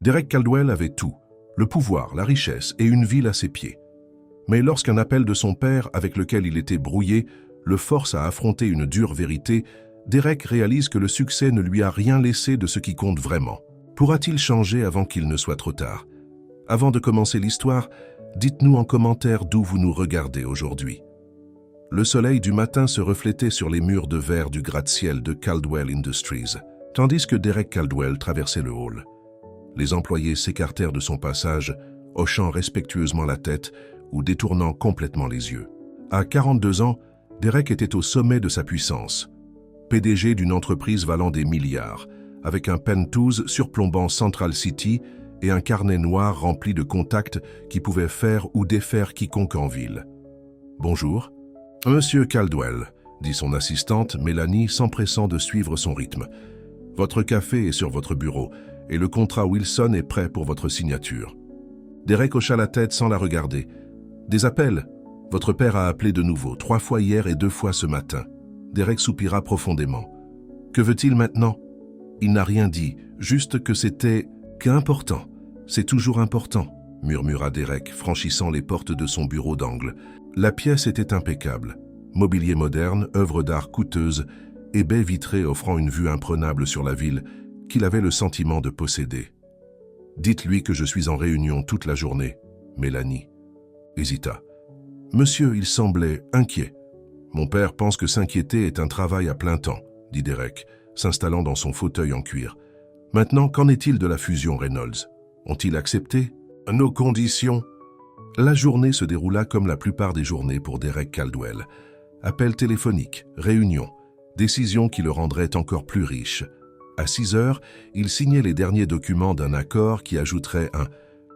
Derek Caldwell avait tout, le pouvoir, la richesse et une ville à ses pieds. Mais lorsqu'un appel de son père, avec lequel il était brouillé, le force à affronter une dure vérité, Derek réalise que le succès ne lui a rien laissé de ce qui compte vraiment. Pourra-t-il changer avant qu'il ne soit trop tard? Avant de commencer l'histoire, dites-nous en commentaire d'où vous nous regardez aujourd'hui. Le soleil du matin se reflétait sur les murs de verre du gratte-ciel de Caldwell Industries, tandis que Derek Caldwell traversait le hall. Les employés s'écartèrent de son passage, hochant respectueusement la tête ou détournant complètement les yeux. À 42 ans, Derek était au sommet de sa puissance. PDG d'une entreprise valant des milliards, avec un penthouse surplombant Central City et un carnet noir rempli de contacts qui pouvaient faire ou défaire quiconque en ville. « Bonjour. »« Monsieur Caldwell, » dit son assistante, Mélanie, s'empressant de suivre son rythme. « Votre café est sur votre bureau et le contrat Wilson est prêt pour votre signature. » Derek hocha la tête sans la regarder. « Des appels. Votre père a appelé de nouveau, 3 fois hier et 2 fois ce matin. » Derek soupira profondément. « Que veut-il maintenant ?» Il n'a rien dit, juste que c'était qu'important. « C'est toujours important, » murmura Derek, franchissant les portes de son bureau d'angle. La pièce était impeccable. Mobilier moderne, œuvre d'art coûteuse et baies vitrées offrant une vue imprenable sur la ville qu'il avait le sentiment de posséder. « Dites-lui que je suis en réunion toute la journée. » Mélanie hésita. « Monsieur, il semblait inquiet. »« Mon père pense que s'inquiéter est un travail à plein temps, » dit Derek, s'installant dans son fauteuil en cuir. « Maintenant, qu'en est-il de la fusion Reynolds? Ont-ils accepté? Nos conditions ?» La journée se déroula comme la plupart des journées pour Derek Caldwell. Appel téléphonique, réunion, décision qui le rendrait encore plus riche. À 6 heures, il signait les derniers documents d'un accord qui ajouterait un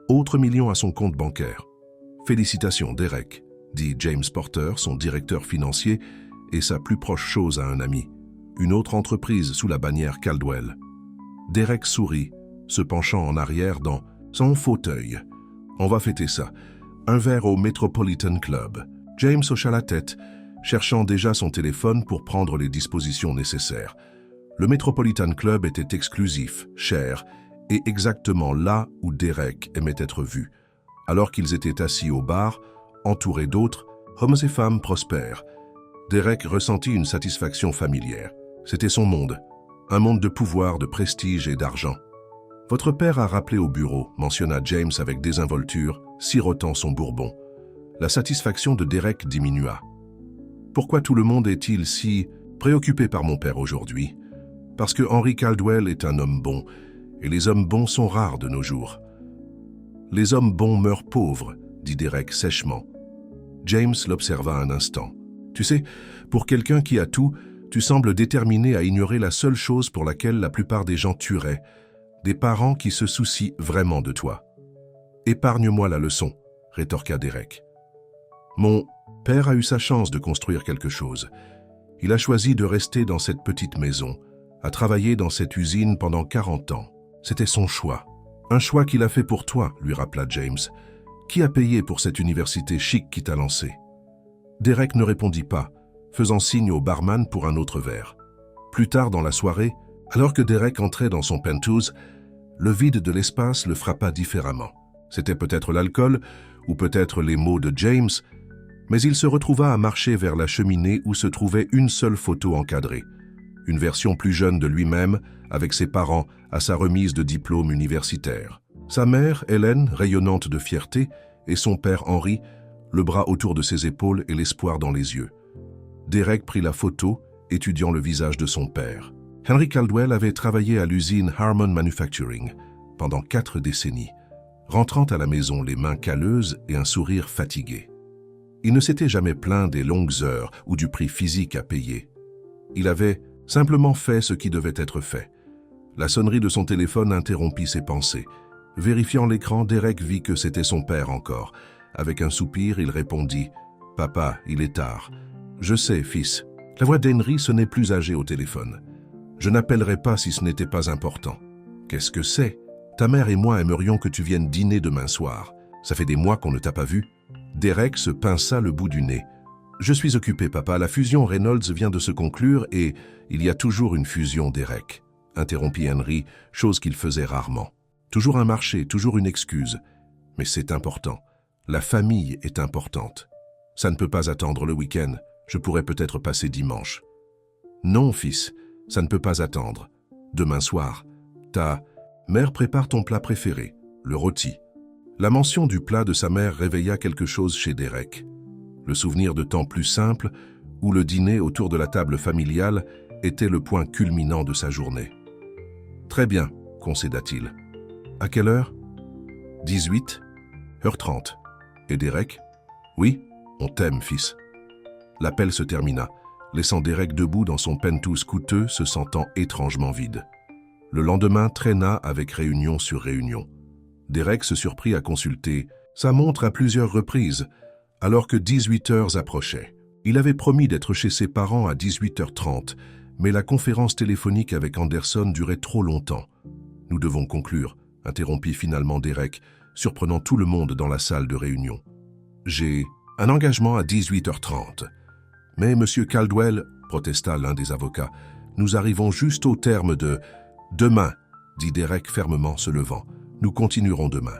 autre million à son compte bancaire. « Félicitations, Derek », dit James Porter, son directeur financier, et sa plus proche chose à un ami. Une autre entreprise sous la bannière Caldwell. Derek sourit, se penchant en arrière dans son fauteuil. « On va fêter ça. Un verre au Metropolitan Club. » James hocha la tête, cherchant déjà son téléphone pour prendre les dispositions nécessaires. Le Metropolitan Club était exclusif, cher, et exactement là où Derek aimait être vu. Alors qu'ils étaient assis au bar, entourés d'autres, hommes et femmes prospères, Derek ressentit une satisfaction familière. C'était son monde, un monde de pouvoir, de prestige et d'argent. « Votre père a rappelé au bureau », mentionna James avec désinvolture, sirotant son bourbon. La satisfaction de Derek diminua. « Pourquoi tout le monde est-il si préoccupé par mon père aujourd'hui ? Parce que Henry Caldwell est un homme bon, et les hommes bons sont rares de nos jours. »« Les hommes bons meurent pauvres, » dit Derek sèchement. James l'observa un instant. « Tu sais, pour quelqu'un qui a tout, tu sembles déterminé à ignorer la seule chose pour laquelle la plupart des gens tueraient, des parents qui se soucient vraiment de toi. »« Épargne-moi la leçon, » rétorqua Derek. « Mon père a eu sa chance de construire quelque chose. Il a choisi de rester dans cette petite maison, à travailler dans cette usine pendant 40 ans. C'était son choix. Un choix qu'il a fait pour toi, lui rappela James. Qui a payé pour cette université chic qui t'a lancé? » Derek ne répondit pas, faisant signe au barman pour un autre verre. Plus tard dans la soirée, alors que Derek entrait dans son penthouse, le vide de l'espace le frappa différemment. C'était peut-être l'alcool, ou peut-être les mots de James, mais il se retrouva à marcher vers la cheminée où se trouvait une seule photo encadrée. Une version plus jeune de lui-même, avec ses parents, à sa remise de diplôme universitaire. Sa mère, Hélène, rayonnante de fierté, et son père, Henry, le bras autour de ses épaules et l'espoir dans les yeux. Derek prit la photo, étudiant le visage de son père. Henry Caldwell avait travaillé à l'usine Harmon Manufacturing pendant 4 décennies, rentrant à la maison les mains calleuses et un sourire fatigué. Il ne s'était jamais plaint des longues heures ou du prix physique à payer. Il avait simplement fait ce qui devait être fait. La sonnerie de son téléphone interrompit ses pensées. Vérifiant l'écran, Derek vit que c'était son père encore. Avec un soupir, il répondit « Papa, il est tard. »« Je sais, fils. » La voix d'Henry sonnait plus âgée au téléphone. « Je n'appellerai pas si ce n'était pas important. »« Qu'est-ce que c'est? Ta mère et moi aimerions que tu viennes dîner demain soir. Ça fait des mois qu'on ne t'a pas vu. » Derek se pinça le bout du nez. « Je suis occupé, papa. La fusion Reynolds vient de se conclure et il y a toujours une fusion, Derek. » interrompit Henry, chose qu'il faisait rarement. Toujours un marché, toujours une excuse. Mais c'est important. La famille est importante. Ça ne peut pas attendre le week-end. Je pourrais peut-être passer dimanche. Non, fils, ça ne peut pas attendre. Demain soir, ta mère prépare ton plat préféré, le rôti. La mention du plat de sa mère réveilla quelque chose chez Derek. Le souvenir de temps plus simples, où le dîner autour de la table familiale était le point culminant de sa journée. « Très bien », concéda-t-il. « À quelle heure ?»« 18h30. Et Derek ? » ?»« Oui, on t'aime, fils. » L'appel se termina, laissant Derek debout dans son Penthouse coûteux, se sentant étrangement vide. Le lendemain traîna avec réunion sur réunion. Derek se surprit à consulter sa montre à plusieurs reprises, alors que 18 heures approchaient. Il avait promis d'être chez ses parents à 18h30, mais la conférence téléphonique avec Anderson durait trop longtemps. « Nous devons conclure », interrompit finalement Derek, surprenant tout le monde dans la salle de réunion. « J'ai un engagement à 18h30. » « Mais, Monsieur Caldwell, » protesta l'un des avocats, « nous arrivons juste au terme de... »« Demain, » dit Derek fermement se levant. « Nous continuerons demain. »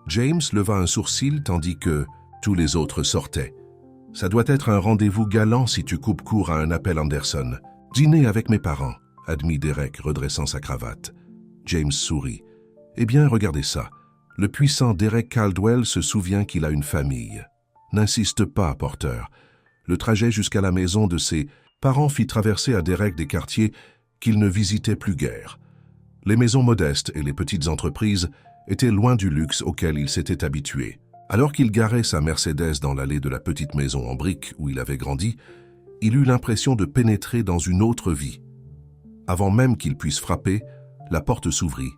James leva un sourcil tandis que tous les autres sortaient. « Ça doit être un rendez-vous galant si tu coupes court à un appel Anderson. »« Dîner avec mes parents, » admit Derek, redressant sa cravate. James sourit. « Eh bien, regardez ça. Le puissant Derek Caldwell se souvient qu'il a une famille. N'insiste pas, Porter. » Le trajet jusqu'à la maison de ses parents fit traverser à Derek des quartiers qu'il ne visitait plus guère. Les maisons modestes et les petites entreprises étaient loin du luxe auquel il s'était habitué. Alors qu'il garait sa Mercedes dans l'allée de la petite maison en briques où il avait grandi, il eut l'impression de pénétrer dans une autre vie. Avant même qu'il puisse frapper, la porte s'ouvrit,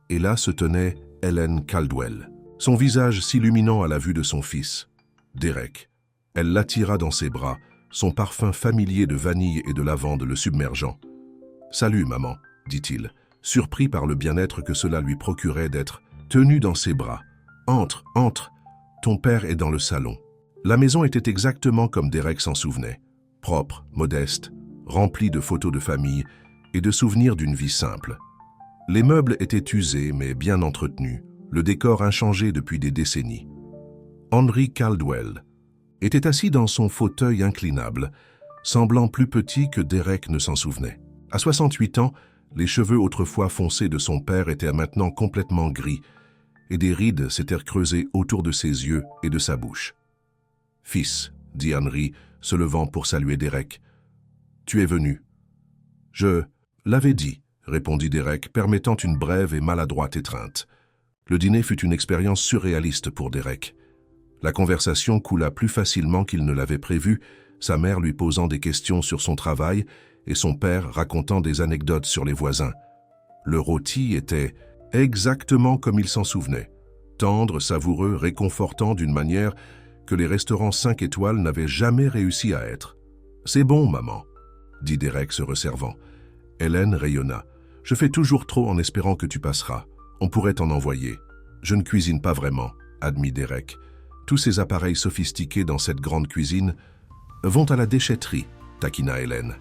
et là se tenait Helen Caldwell, son visage s'illuminant à la vue de son fils, Derek. Elle l'attira dans ses bras, son parfum familier de vanille et de lavande le submergeant. « Salut, maman, » dit-il, surpris par le bien-être que cela lui procurait d'être tenu dans ses bras. « Entre, entre, ton père est dans le salon. » La maison était exactement comme Derek s'en souvenait, propre, modeste, remplie de photos de famille et de souvenirs d'une vie simple. Les meubles étaient usés mais bien entretenus, le décor inchangé depuis des décennies. Henry Caldwell était assis dans son fauteuil inclinable, semblant plus petit que Derek ne s'en souvenait. À 68 ans, les cheveux autrefois foncés de son père étaient maintenant complètement gris, et des rides s'étaient creusées autour de ses yeux et de sa bouche. « Fils, » dit Henry, se levant pour saluer Derek, « tu es venu. »« Je l'avais dit, » répondit Derek, permettant une brève et maladroite étreinte. Le dîner fut une expérience surréaliste pour Derek. La conversation coula plus facilement qu'il ne l'avait prévu, sa mère lui posant des questions sur son travail et son père racontant des anecdotes sur les voisins. Le rôti était exactement comme il s'en souvenait, tendre, savoureux, réconfortant d'une manière que les restaurants 5 étoiles n'avaient jamais réussi à être. « C'est bon, maman, » dit Derek se resservant. Hélène rayonna. « Je fais toujours trop en espérant que tu passeras. On pourrait t'en envoyer. »« Je ne cuisine pas vraiment, » admit Derek. Tous ces appareils sophistiqués dans cette grande cuisine vont à la déchetterie, taquina Hélène.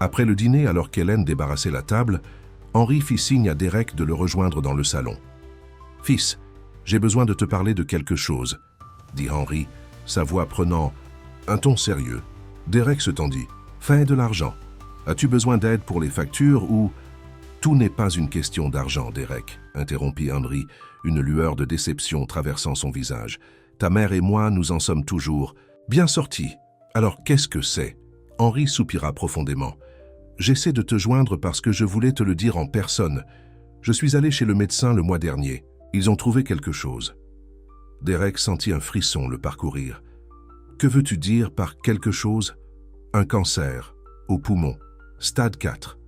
Après le dîner, alors qu'Hélène débarrassait la table, Henry fit signe à Derek de le rejoindre dans le salon. « Fils, j'ai besoin de te parler de quelque chose, » dit Henry, sa voix prenant un ton sérieux. Derek se tendit. « Fais de l'argent. As-tu besoin d'aide pour les factures ou... » « Tout n'est pas une question d'argent, Derek, » interrompit Henry, une lueur de déception traversant son visage. « Ta mère et moi, nous en sommes toujours bien sortis. Alors qu'est-ce que c'est ?» Henry soupira profondément. « J'essaie de te joindre parce que je voulais te le dire en personne. Je suis allé chez le médecin le mois dernier. Ils ont trouvé quelque chose. » Derek sentit un frisson le parcourir. « Que veux-tu dire par quelque chose ?»« Un cancer, au poumon, stade 4. »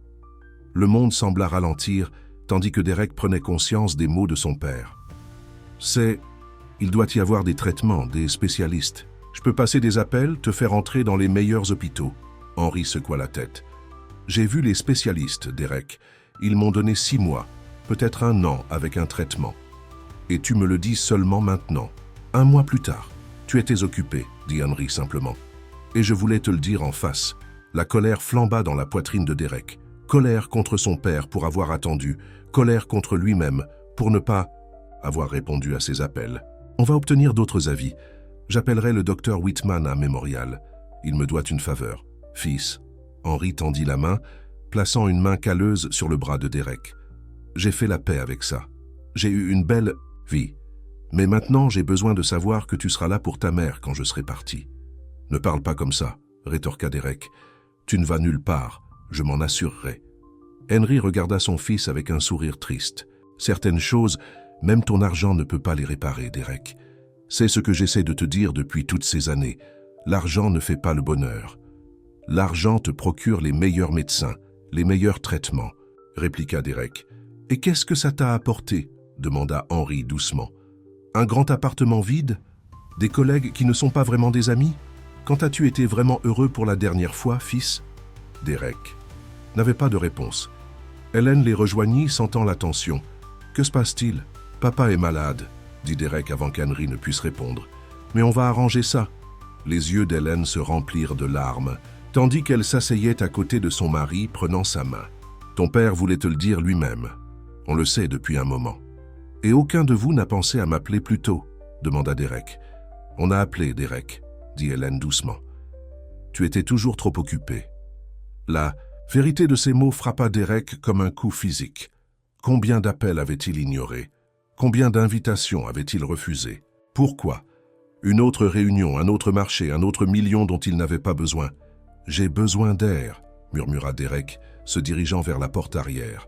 Le monde sembla ralentir, tandis que Derek prenait conscience des mots de son père. « Il doit y avoir des traitements, des spécialistes. Je peux passer des appels, te faire entrer dans les meilleurs hôpitaux. » Henry secoua la tête. « J'ai vu les spécialistes, Derek. Ils m'ont donné 6 mois, peut-être 1 an avec un traitement. Et tu me le dis seulement maintenant. 1 mois plus tard. Tu étais occupé, dit Henry simplement. Et je voulais te le dire en face. » La colère flamba dans la poitrine de Derek. Colère contre son père pour avoir attendu, colère contre lui-même pour ne pas avoir répondu à ses appels. On va obtenir d'autres avis. J'appellerai le docteur Whitman à Memorial. Il me doit une faveur. Fils. Henry tendit la main, plaçant une main calleuse sur le bras de Derek. J'ai fait la paix avec ça. J'ai eu une belle vie. Mais maintenant, j'ai besoin de savoir que tu seras là pour ta mère quand je serai parti. Ne parle pas comme ça, rétorqua Derek. Tu ne vas nulle part, je m'en assurerai. Henry regarda son fils avec un sourire triste. Certaines choses, même ton argent ne peut pas les réparer, Derek. C'est ce que j'essaie de te dire depuis toutes ces années. L'argent ne fait pas le bonheur. L'argent te procure les meilleurs médecins, les meilleurs traitements, répliqua Derek. Et qu'est-ce que ça t'a apporté? Demanda Henry doucement. Un grand appartement vide? Des collègues qui ne sont pas vraiment des amis? Quand as-tu été vraiment heureux pour la dernière fois, fils? Derek n'avait pas de réponse. Hélène les rejoignit, sentant la tension. Que se passe-t-il? Papa est malade, dit Derek avant qu'Henry ne puisse répondre. Mais on va arranger ça. Les yeux d'Hélène se remplirent de larmes, tandis qu'elle s'asseyait à côté de son mari, prenant sa main. Ton père voulait te le dire lui-même. On le sait depuis un moment. Et aucun de vous n'a pensé à m'appeler plus tôt, demanda Derek. On a appelé, Derek, dit Hélène doucement. Tu étais toujours trop occupé. La vérité de ces mots frappa Derek comme un coup physique. Combien d'appels avait-il ignorés? Combien d'invitations avait-il refusées? Pourquoi? Une autre réunion, un autre marché, un autre million dont il n'avait pas besoin. J'ai besoin d'air, murmura Derek, se dirigeant vers la porte arrière.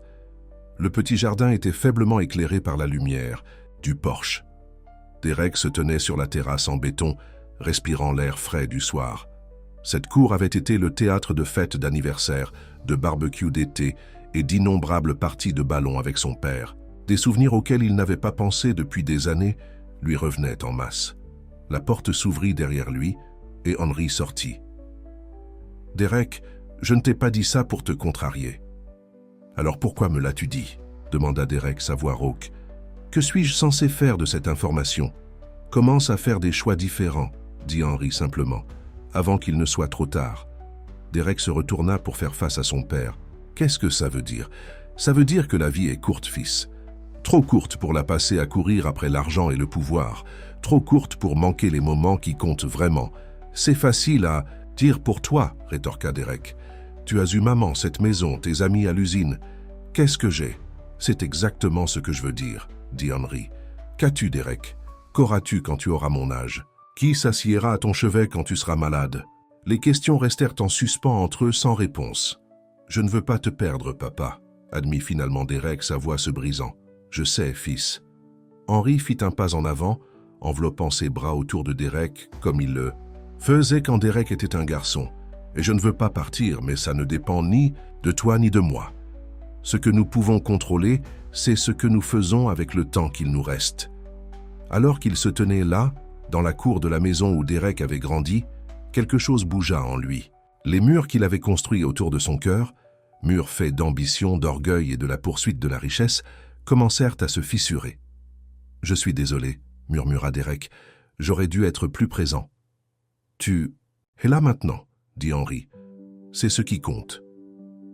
Le petit jardin était faiblement éclairé par la lumière du porche. Derek se tenait sur la terrasse en béton, respirant l'air frais du soir. Cette cour avait été le théâtre de fêtes d'anniversaire, de barbecues d'été et d'innombrables parties de ballon avec son père. Des souvenirs auxquels il n'avait pas pensé depuis des années lui revenaient en masse. La porte s'ouvrit derrière lui et Henry sortit. « Derek, je ne t'ai pas dit ça pour te contrarier. »« Alors pourquoi me l'as-tu dit ?» demanda Derek, sa voix rauque. « Que suis-je censé faire de cette information? Commence à faire des choix différents, » dit Henry simplement, avant qu'il ne soit trop tard. Derek se retourna pour faire face à son père. « Qu'est-ce que ça veut dire? Ça veut dire que la vie est courte, fils. Trop courte pour la passer à courir après l'argent et le pouvoir. Trop courte pour manquer les moments qui comptent vraiment. C'est facile à dire pour toi, rétorqua Derek. Tu as eu maman, cette maison, tes amis à l'usine. Qu'est-ce que j'ai? C'est exactement ce que je veux dire, dit Henry. Qu'as-tu, Derek? Qu'auras-tu quand tu auras mon âge? Qui s'assiera à ton chevet quand tu seras malade? Les questions restèrent en suspens entre eux sans réponse. Je ne veux pas te perdre, papa, admit finalement Derek, sa voix se brisant. Je sais, fils. Henry fit un pas en avant, enveloppant ses bras autour de Derek comme il le faisait quand Derek était un garçon. Et je ne veux pas partir, mais ça ne dépend ni de toi ni de moi. Ce que nous pouvons contrôler, c'est ce que nous faisons avec le temps qu'il nous reste. Alors qu'il se tenait là, dans la cour de la maison où Derek avait grandi, quelque chose bougea en lui. Les murs qu'il avait construits autour de son cœur, murs faits d'ambition, d'orgueil et de la poursuite de la richesse, commencèrent à se fissurer. « Je suis désolé, » murmura Derek. « J'aurais dû être plus présent. »« Tu es là maintenant, » dit Henry. « C'est ce qui compte. »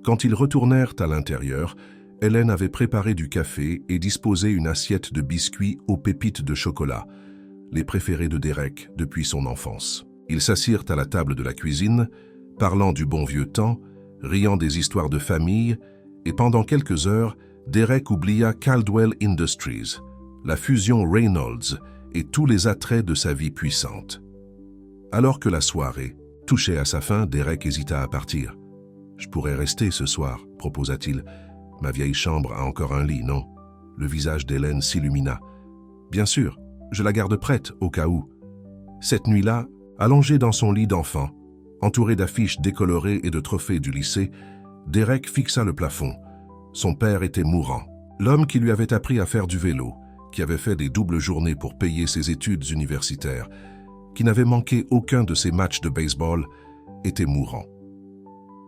Quand ils retournèrent à l'intérieur, Hélène avait préparé du café et disposé une assiette de biscuits aux pépites de chocolat, les préférés de Derek depuis son enfance. Ils s'assirent à la table de la cuisine, parlant du bon vieux temps, riant des histoires de famille, et pendant quelques heures, Derek oublia Caldwell Industries, la fusion Reynolds et tous les attraits de sa vie puissante. Alors que la soirée touchait à sa fin, Derek hésita à partir. « Je pourrais rester ce soir, » proposa-t-il. « Ma vieille chambre a encore un lit, non ?» Le visage d'Hélène s'illumina. « Bien sûr, je la garde prête au cas où. » Cette nuit-là, allongé dans son lit d'enfant, entouré d'affiches décolorées et de trophées du lycée, Derek fixa le plafond. Son père était mourant. L'homme qui lui avait appris à faire du vélo, qui avait fait des doubles journées pour payer ses études universitaires, qui n'avait manqué aucun de ses matchs de baseball, était mourant.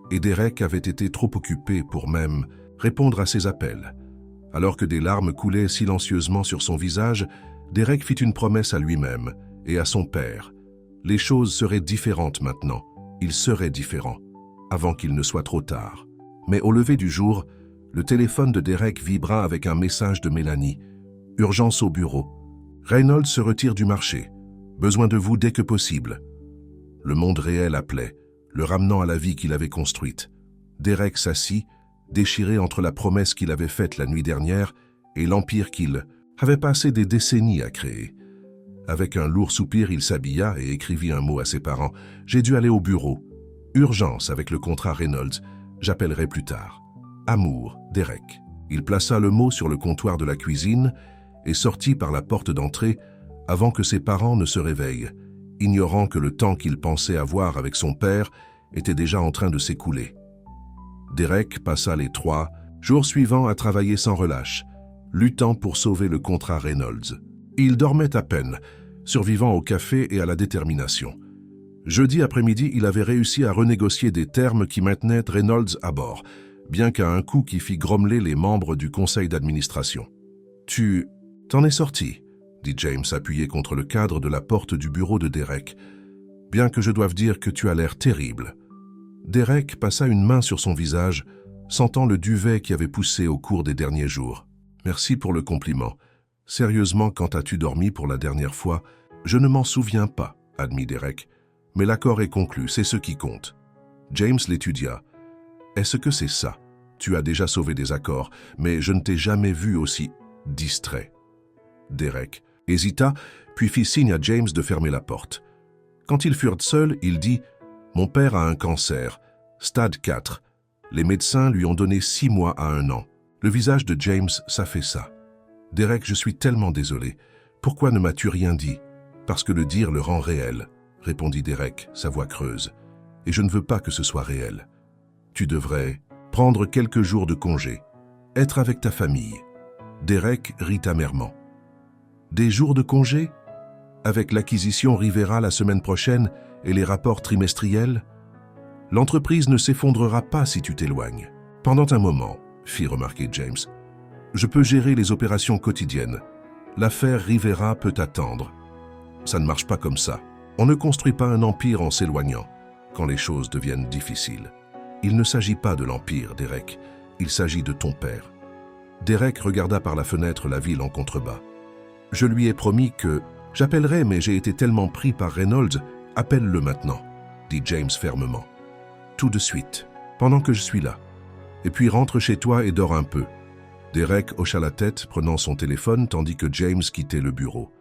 Et Derek avait été trop occupé pour même répondre à ses appels. Alors que des larmes coulaient silencieusement sur son visage, Derek fit une promesse à lui-même et à son père. Les choses seraient différentes maintenant. Il serait différent, avant qu'il ne soit trop tard. Mais au lever du jour, le téléphone de Derek vibra avec un message de Mélanie, Urgence au bureau. Reynolds se retire du marché. Besoin de vous dès que possible. Le monde réel appelait, le ramenant à la vie qu'il avait construite. Derek s'assit, déchiré entre la promesse qu'il avait faite la nuit dernière et l'empire qu'il avait passé des décennies à créer. Avec un lourd soupir, il s'habilla et écrivit un mot à ses parents. « J'ai dû aller au bureau. Urgence avec le contrat Reynolds. J'appellerai plus tard. Amour, Derek. » Il plaça le mot sur le comptoir de la cuisine et sortit par la porte d'entrée avant que ses parents ne se réveillent, ignorant que le temps qu'il pensait avoir avec son père était déjà en train de s'écouler. Derek passa les 3 jours suivants à travailler sans relâche, luttant pour sauver le contrat Reynolds. Il dormait à peine, survivant au café et à la détermination. Jeudi après-midi, il avait réussi à renégocier des termes qui maintenaient Reynolds à bord, bien qu'à un coup qui fit grommeler les membres du conseil d'administration. « Tu t'en es sorti », dit James appuyé contre le cadre de la porte du bureau de Derek, « bien que je doive dire que tu as l'air terrible. » Derek passa une main sur son visage, sentant le duvet qui avait poussé au cours des derniers jours. « Merci pour le compliment. Sérieusement, quand as-tu dormi pour la dernière fois? Je ne m'en souviens pas, admit Derek. Mais l'accord est conclu, c'est ce qui compte. James l'étudia. Est-ce que c'est ça? Tu as déjà sauvé des accords, mais je ne t'ai jamais vu aussi distrait. Derek hésita, puis fit signe à James de fermer la porte. Quand ils furent seuls, il dit « Mon père a un cancer, stade 4. Les médecins lui ont donné 6 mois à 1 an. » Le visage de James s'affaissa. « Derek, je suis tellement désolé. Pourquoi ne m'as-tu rien dit? Parce que le dire le rend réel, » répondit Derek, sa voix creuse. « Et je ne veux pas que ce soit réel. Tu devrais prendre quelques jours de congé, être avec ta famille. » Derek rit amèrement. « Des jours de congé? Avec l'acquisition Rivera la semaine prochaine et les rapports trimestriels? L'entreprise ne s'effondrera pas si tu t'éloignes. » Pendant un moment, fit remarquer James, je peux gérer les opérations quotidiennes. L'affaire Rivera peut attendre. Ça ne marche pas comme ça. On ne construit pas un empire en s'éloignant, quand les choses deviennent difficiles. Il ne s'agit pas de l'empire, Derek. Il s'agit de ton père. Derek regarda par la fenêtre la ville en contrebas. Je lui ai promis que j'appellerai, mais j'ai été tellement pris par Reynolds. Appelle-le maintenant, dit James fermement. Tout de suite, pendant que je suis là. Et puis rentre chez toi et dors un peu. Derek hocha la tête, prenant son téléphone, tandis que James quittait le bureau.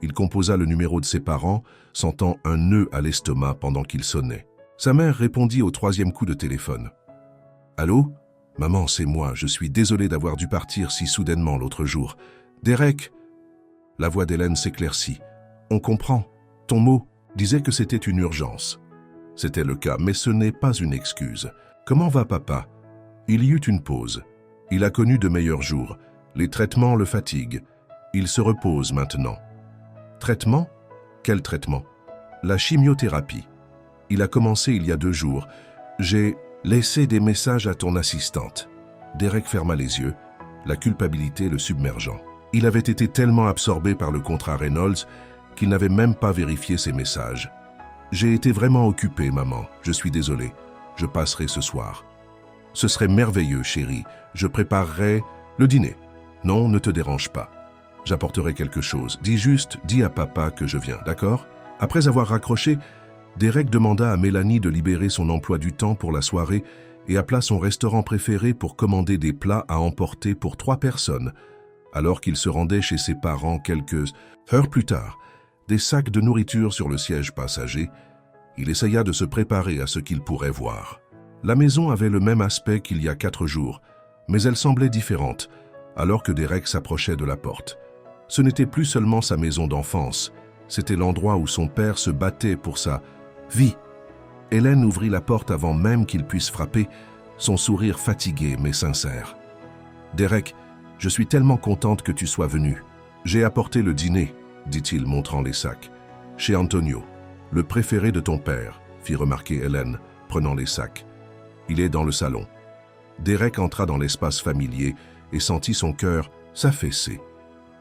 Il composa le numéro de ses parents, sentant un nœud à l'estomac pendant qu'il sonnait. Sa mère répondit au 3e coup de téléphone. « Allô? Maman, c'est moi. Je suis désolé d'avoir dû partir si soudainement l'autre jour. Derek ?» La voix d'Hélène s'éclaircit. « On comprend. Ton mot disait que c'était une urgence. » C'était le cas, mais ce n'est pas une excuse. « Comment va papa? » Il y eut une pause. Il a connu de meilleurs jours. Les traitements le fatiguent. Il se repose maintenant. Traitement? Quel traitement? La chimiothérapie. Il a commencé il y a 2 jours. J'ai laissé des messages à ton assistante. Derek ferma les yeux, la culpabilité le submergeant. Il avait été tellement absorbé par le contrat Reynolds qu'il n'avait même pas vérifié ses messages. J'ai été vraiment occupé, maman. Je suis désolé. Je passerai ce soir. Ce serait merveilleux, chérie. Je préparerai le dîner. Non, ne te dérange pas. J'apporterai quelque chose. Dis à papa que je viens, d'accord? Après avoir raccroché, Derek demanda à Mélanie de libérer son emploi du temps pour la soirée et appela son restaurant préféré pour commander des plats à emporter pour 3 personnes, alors qu'il se rendait chez ses parents quelques heures plus tard. Des sacs de nourriture sur le siège passager, il essaya de se préparer à ce qu'il pourrait voir. La maison avait le même aspect qu'il y a 4 jours, mais elle semblait différente, alors que Derek s'approchait de la porte. Ce n'était plus seulement sa maison d'enfance, c'était l'endroit où son père se battait pour sa vie. Hélène ouvrit la porte avant même qu'il puisse frapper, son sourire fatigué mais sincère. « Derek, je suis tellement contente que tu sois venu. J'ai apporté le dîner, dit-il montrant les sacs. Chez Antonio, le préféré de ton père, fit remarquer Hélène, prenant les sacs. Il est dans le salon. » Derek entra dans l'espace familier et sentit son cœur s'affaisser.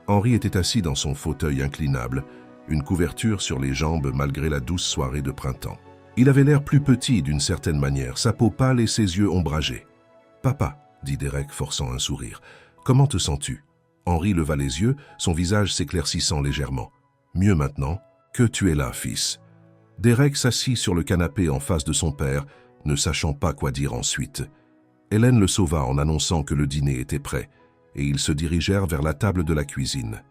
Henri était assis dans son fauteuil inclinable, une couverture sur les jambes malgré la douce soirée de printemps. Il avait l'air plus petit d'une certaine manière, sa peau pâle et ses yeux ombragés. « Papa, dit Derek forçant un sourire, comment te sens-tu? Henry leva les yeux, son visage s'éclaircissant légèrement. « Mieux maintenant que tu es là, fils. » Derek s'assit sur le canapé en face de son père, ne sachant pas quoi dire ensuite. Hélène le sauva en annonçant que le dîner était prêt, et ils se dirigèrent vers la table de la cuisine.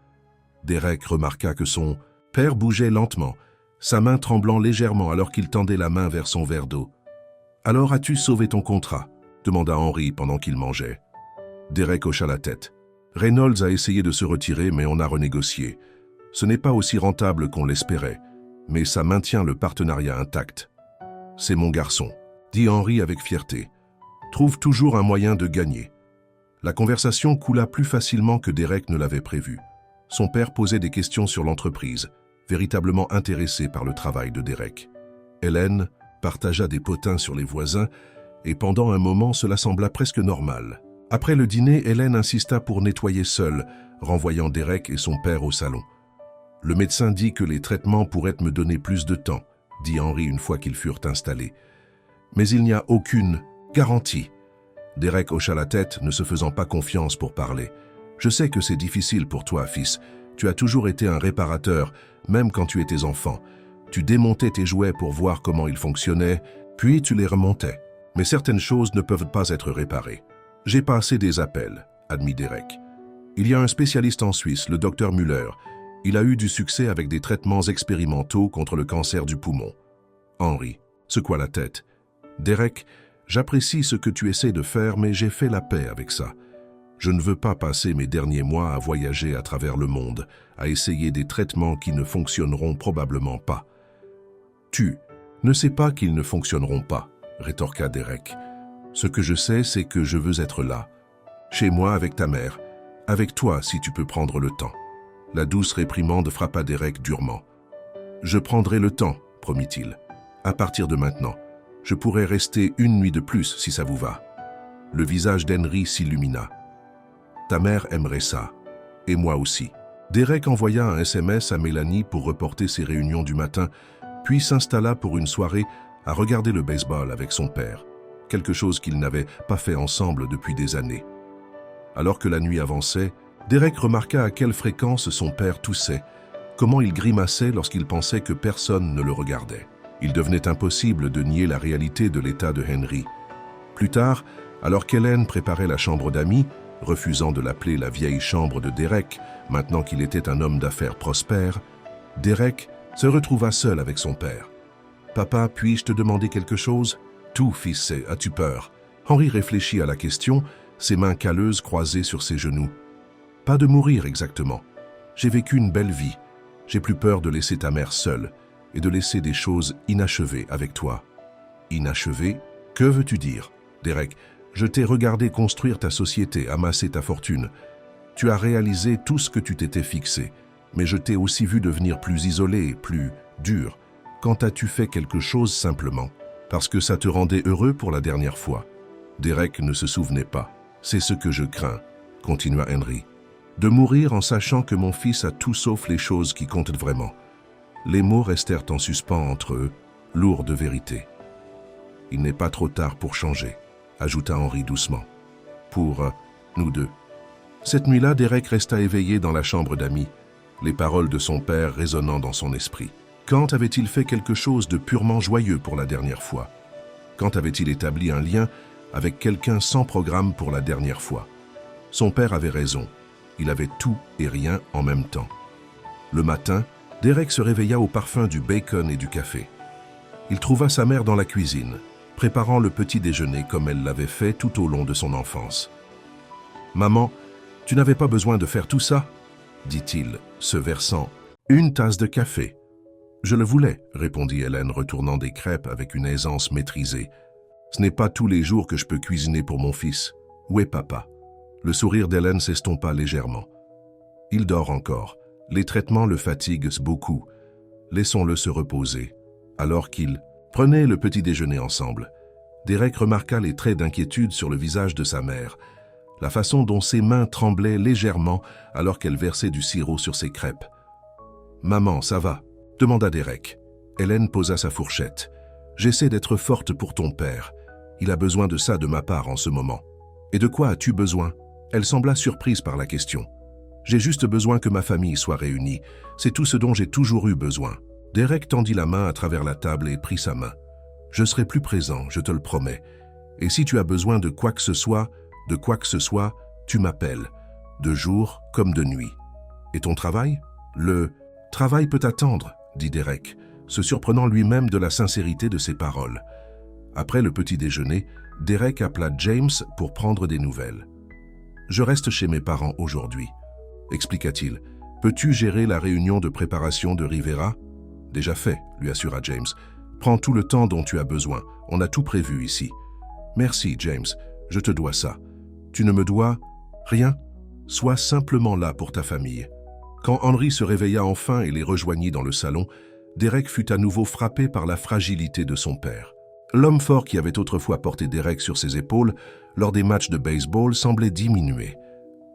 Derek remarqua que son père bougeait lentement, sa main tremblant légèrement alors qu'il tendait la main vers son verre d'eau. « Alors as-tu sauvé ton contrat ?» demanda Henry pendant qu'il mangeait. Derek hocha la tête. « Reynolds a essayé de se retirer, mais on a renégocié. Ce n'est pas aussi rentable qu'on l'espérait, mais ça maintient le partenariat intact. C'est mon garçon, » dit Henry avec fierté. « Trouve toujours un moyen de gagner. » La conversation coula plus facilement que Derek ne l'avait prévu. Son père posait des questions sur l'entreprise, véritablement intéressé par le travail de Derek. Hélène partagea des potins sur les voisins et pendant un moment cela sembla presque normal. Après le dîner, Hélène insista pour nettoyer seule, renvoyant Derek et son père au salon. « Le médecin dit que les traitements pourraient me donner plus de temps, » dit Henry une fois qu'ils furent installés. « Mais il n'y a aucune garantie. » Derek hocha la tête, ne se faisant pas confiance pour parler. « Je sais que c'est difficile pour toi, fils. Tu as toujours été un réparateur, même quand tu étais enfant. Tu démontais tes jouets pour voir comment ils fonctionnaient, puis tu les remontais. Mais certaines choses ne peuvent pas être réparées. J'ai passé des appels, admit Derek. Il y a un spécialiste en Suisse, le docteur Müller. Il a eu du succès avec des traitements expérimentaux contre le cancer du poumon. Henry secoua la tête. Derek, j'apprécie ce que tu essaies de faire, mais j'ai fait la paix avec ça. Je ne veux pas passer mes derniers mois à voyager à travers le monde, à essayer des traitements qui ne fonctionneront probablement pas. Tu ne sais pas qu'ils ne fonctionneront pas, rétorqua Derek. Ce que je sais, c'est que je veux être là, chez moi avec ta mère, avec toi si tu peux prendre le temps. La douce réprimande frappa Derek durement. Je prendrai le temps, promit-il. À partir de maintenant, je pourrai rester une nuit de plus si ça vous va. Le visage d'Henry s'illumina. Ta mère aimerait ça, et moi aussi. Derek envoya un SMS à Mélanie pour reporter ses réunions du matin, puis s'installa pour une soirée à regarder le baseball avec son père, quelque chose qu'ils n'avaient pas fait ensemble depuis des années. Alors que la nuit avançait, Derek remarqua à quelle fréquence son père toussait, comment il grimaçait lorsqu'il pensait que personne ne le regardait. Il devenait impossible de nier la réalité de l'état de Henry. Plus tard, alors qu'Hélène préparait la chambre d'amis, refusant de l'appeler la vieille chambre de Derek, maintenant qu'il était un homme d'affaires prospère, Derek se retrouva seul avec son père. « Papa, puis-je te demander quelque chose ?»« Tout, fils, as-tu peur ?» Henry réfléchit à la question, ses mains calleuses croisées sur ses genoux. « Pas de mourir exactement. J'ai vécu une belle vie. J'ai plus peur de laisser ta mère seule et de laisser des choses inachevées avec toi. »« Inachevées ? Que veux-tu dire ?» ?»« Derek, je t'ai regardé construire ta société, amasser ta fortune. Tu as réalisé tout ce que tu t'étais fixé, mais je t'ai aussi vu devenir plus isolé, plus dur. Quand as-tu fait quelque chose simplement parce que ça te rendait heureux pour la dernière fois ?» Derek ne se souvenait pas. « C'est ce que je crains, » continua Henry. « De mourir en sachant que mon fils a tout sauf les choses qui comptent vraiment. » Les mots restèrent en suspens entre eux, lourds de vérité. « Il n'est pas trop tard pour changer, » ajouta Henry doucement. « Pour nous deux. » Cette nuit-là, Derek resta éveillé dans la chambre d'amis, les paroles de son père résonnant dans son esprit. Quand avait-il fait quelque chose de purement joyeux pour la dernière fois? Quand avait-il établi un lien avec quelqu'un sans programme pour la dernière fois? Son père avait raison. Il avait tout et rien en même temps. Le matin, Derek se réveilla au parfum du bacon et du café. Il trouva sa mère dans la cuisine, préparant le petit déjeuner comme elle l'avait fait tout au long de son enfance. « Maman, tu n'avais pas besoin de faire tout ça ?» dit-il, se versant une tasse de café. « Je le voulais, » répondit Hélène, retournant des crêpes avec une aisance maîtrisée. « Ce n'est pas tous les jours que je peux cuisiner pour mon fils. Où est papa ?» Le sourire d'Hélène s'estompa légèrement. « Il dort encore. Les traitements le fatiguent beaucoup. Laissons-le se reposer. » Alors qu'ils prenaient le petit déjeuner ensemble, Derek remarqua les traits d'inquiétude sur le visage de sa mère, la façon dont ses mains tremblaient légèrement alors qu'elle versait du sirop sur ses crêpes. « Maman, ça va ?» demanda Derek. Hélène posa sa fourchette. « J'essaie d'être forte pour ton père. Il a besoin de ça de ma part en ce moment. »« Et de quoi as-tu besoin ?» Elle sembla surprise par la question. J'ai juste besoin que ma famille soit réunie. C'est tout ce dont j'ai toujours eu besoin. » Derek tendit la main à travers la table et prit sa main. « Je serai plus présent, je te le promets. Et si tu as besoin de quoi que ce soit, tu m'appelles, de jour comme de nuit. Et ton travail ? » « Le travail peut attendre, » dit Derek, se surprenant lui-même de la sincérité de ses paroles. Après le petit déjeuner, Derek appela James pour prendre des nouvelles. « Je reste chez mes parents aujourd'hui, » expliqua-t-il. « Peux-tu gérer la réunion de préparation de Rivera ?»« Déjà fait, » lui assura James. « Prends tout le temps dont tu as besoin, on a tout prévu ici. »« Merci, James, je te dois ça. Tu ne me dois rien. Sois simplement là pour ta famille. » Quand Henry se réveilla enfin et les rejoignit dans le salon, Derek fut à nouveau frappé par la fragilité de son père. L'homme fort qui avait autrefois porté Derek sur ses épaules lors des matchs de baseball semblait diminuer,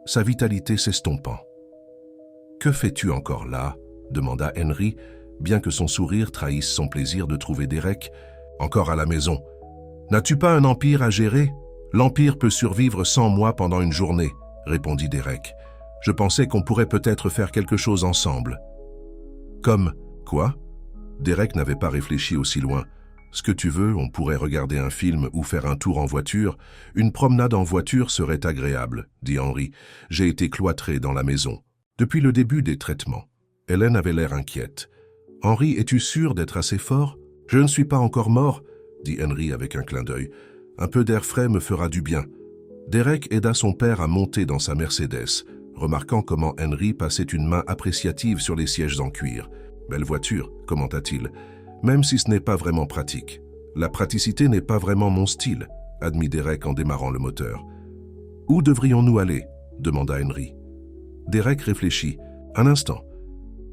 sa vitalité s'estompant. « Que fais-tu encore là ?» demanda Henry, bien que son sourire trahisse son plaisir de trouver Derek. « Encore à la maison. N'as-tu pas un empire à gérer ? L'empire peut survivre sans moi pendant une journée, » répondit Derek. « Je pensais qu'on pourrait peut-être faire quelque chose ensemble. »« Comme quoi ?» Derek n'avait pas réfléchi aussi loin. « Ce que tu veux, on pourrait regarder un film ou faire un tour en voiture. Une promenade en voiture serait agréable, » dit Henry. « J'ai été cloîtré dans la maison. » Depuis le début des traitements, Hélène avait l'air inquiète. « Henry, es-tu sûr d'être assez fort ? » « Je ne suis pas encore mort, » dit Henry avec un clin d'œil. « Un peu d'air frais me fera du bien. » Derek aida son père à monter dans sa Mercedes, remarquant comment Henry passait une main appréciative sur les sièges en cuir. « Belle voiture, » commenta-t-il, « même si ce n'est pas vraiment pratique. »« La praticité n'est pas vraiment mon style, » admit Derek en démarrant le moteur. « Où devrions-nous aller ?» demanda Henry. Derek réfléchit. « Un instant.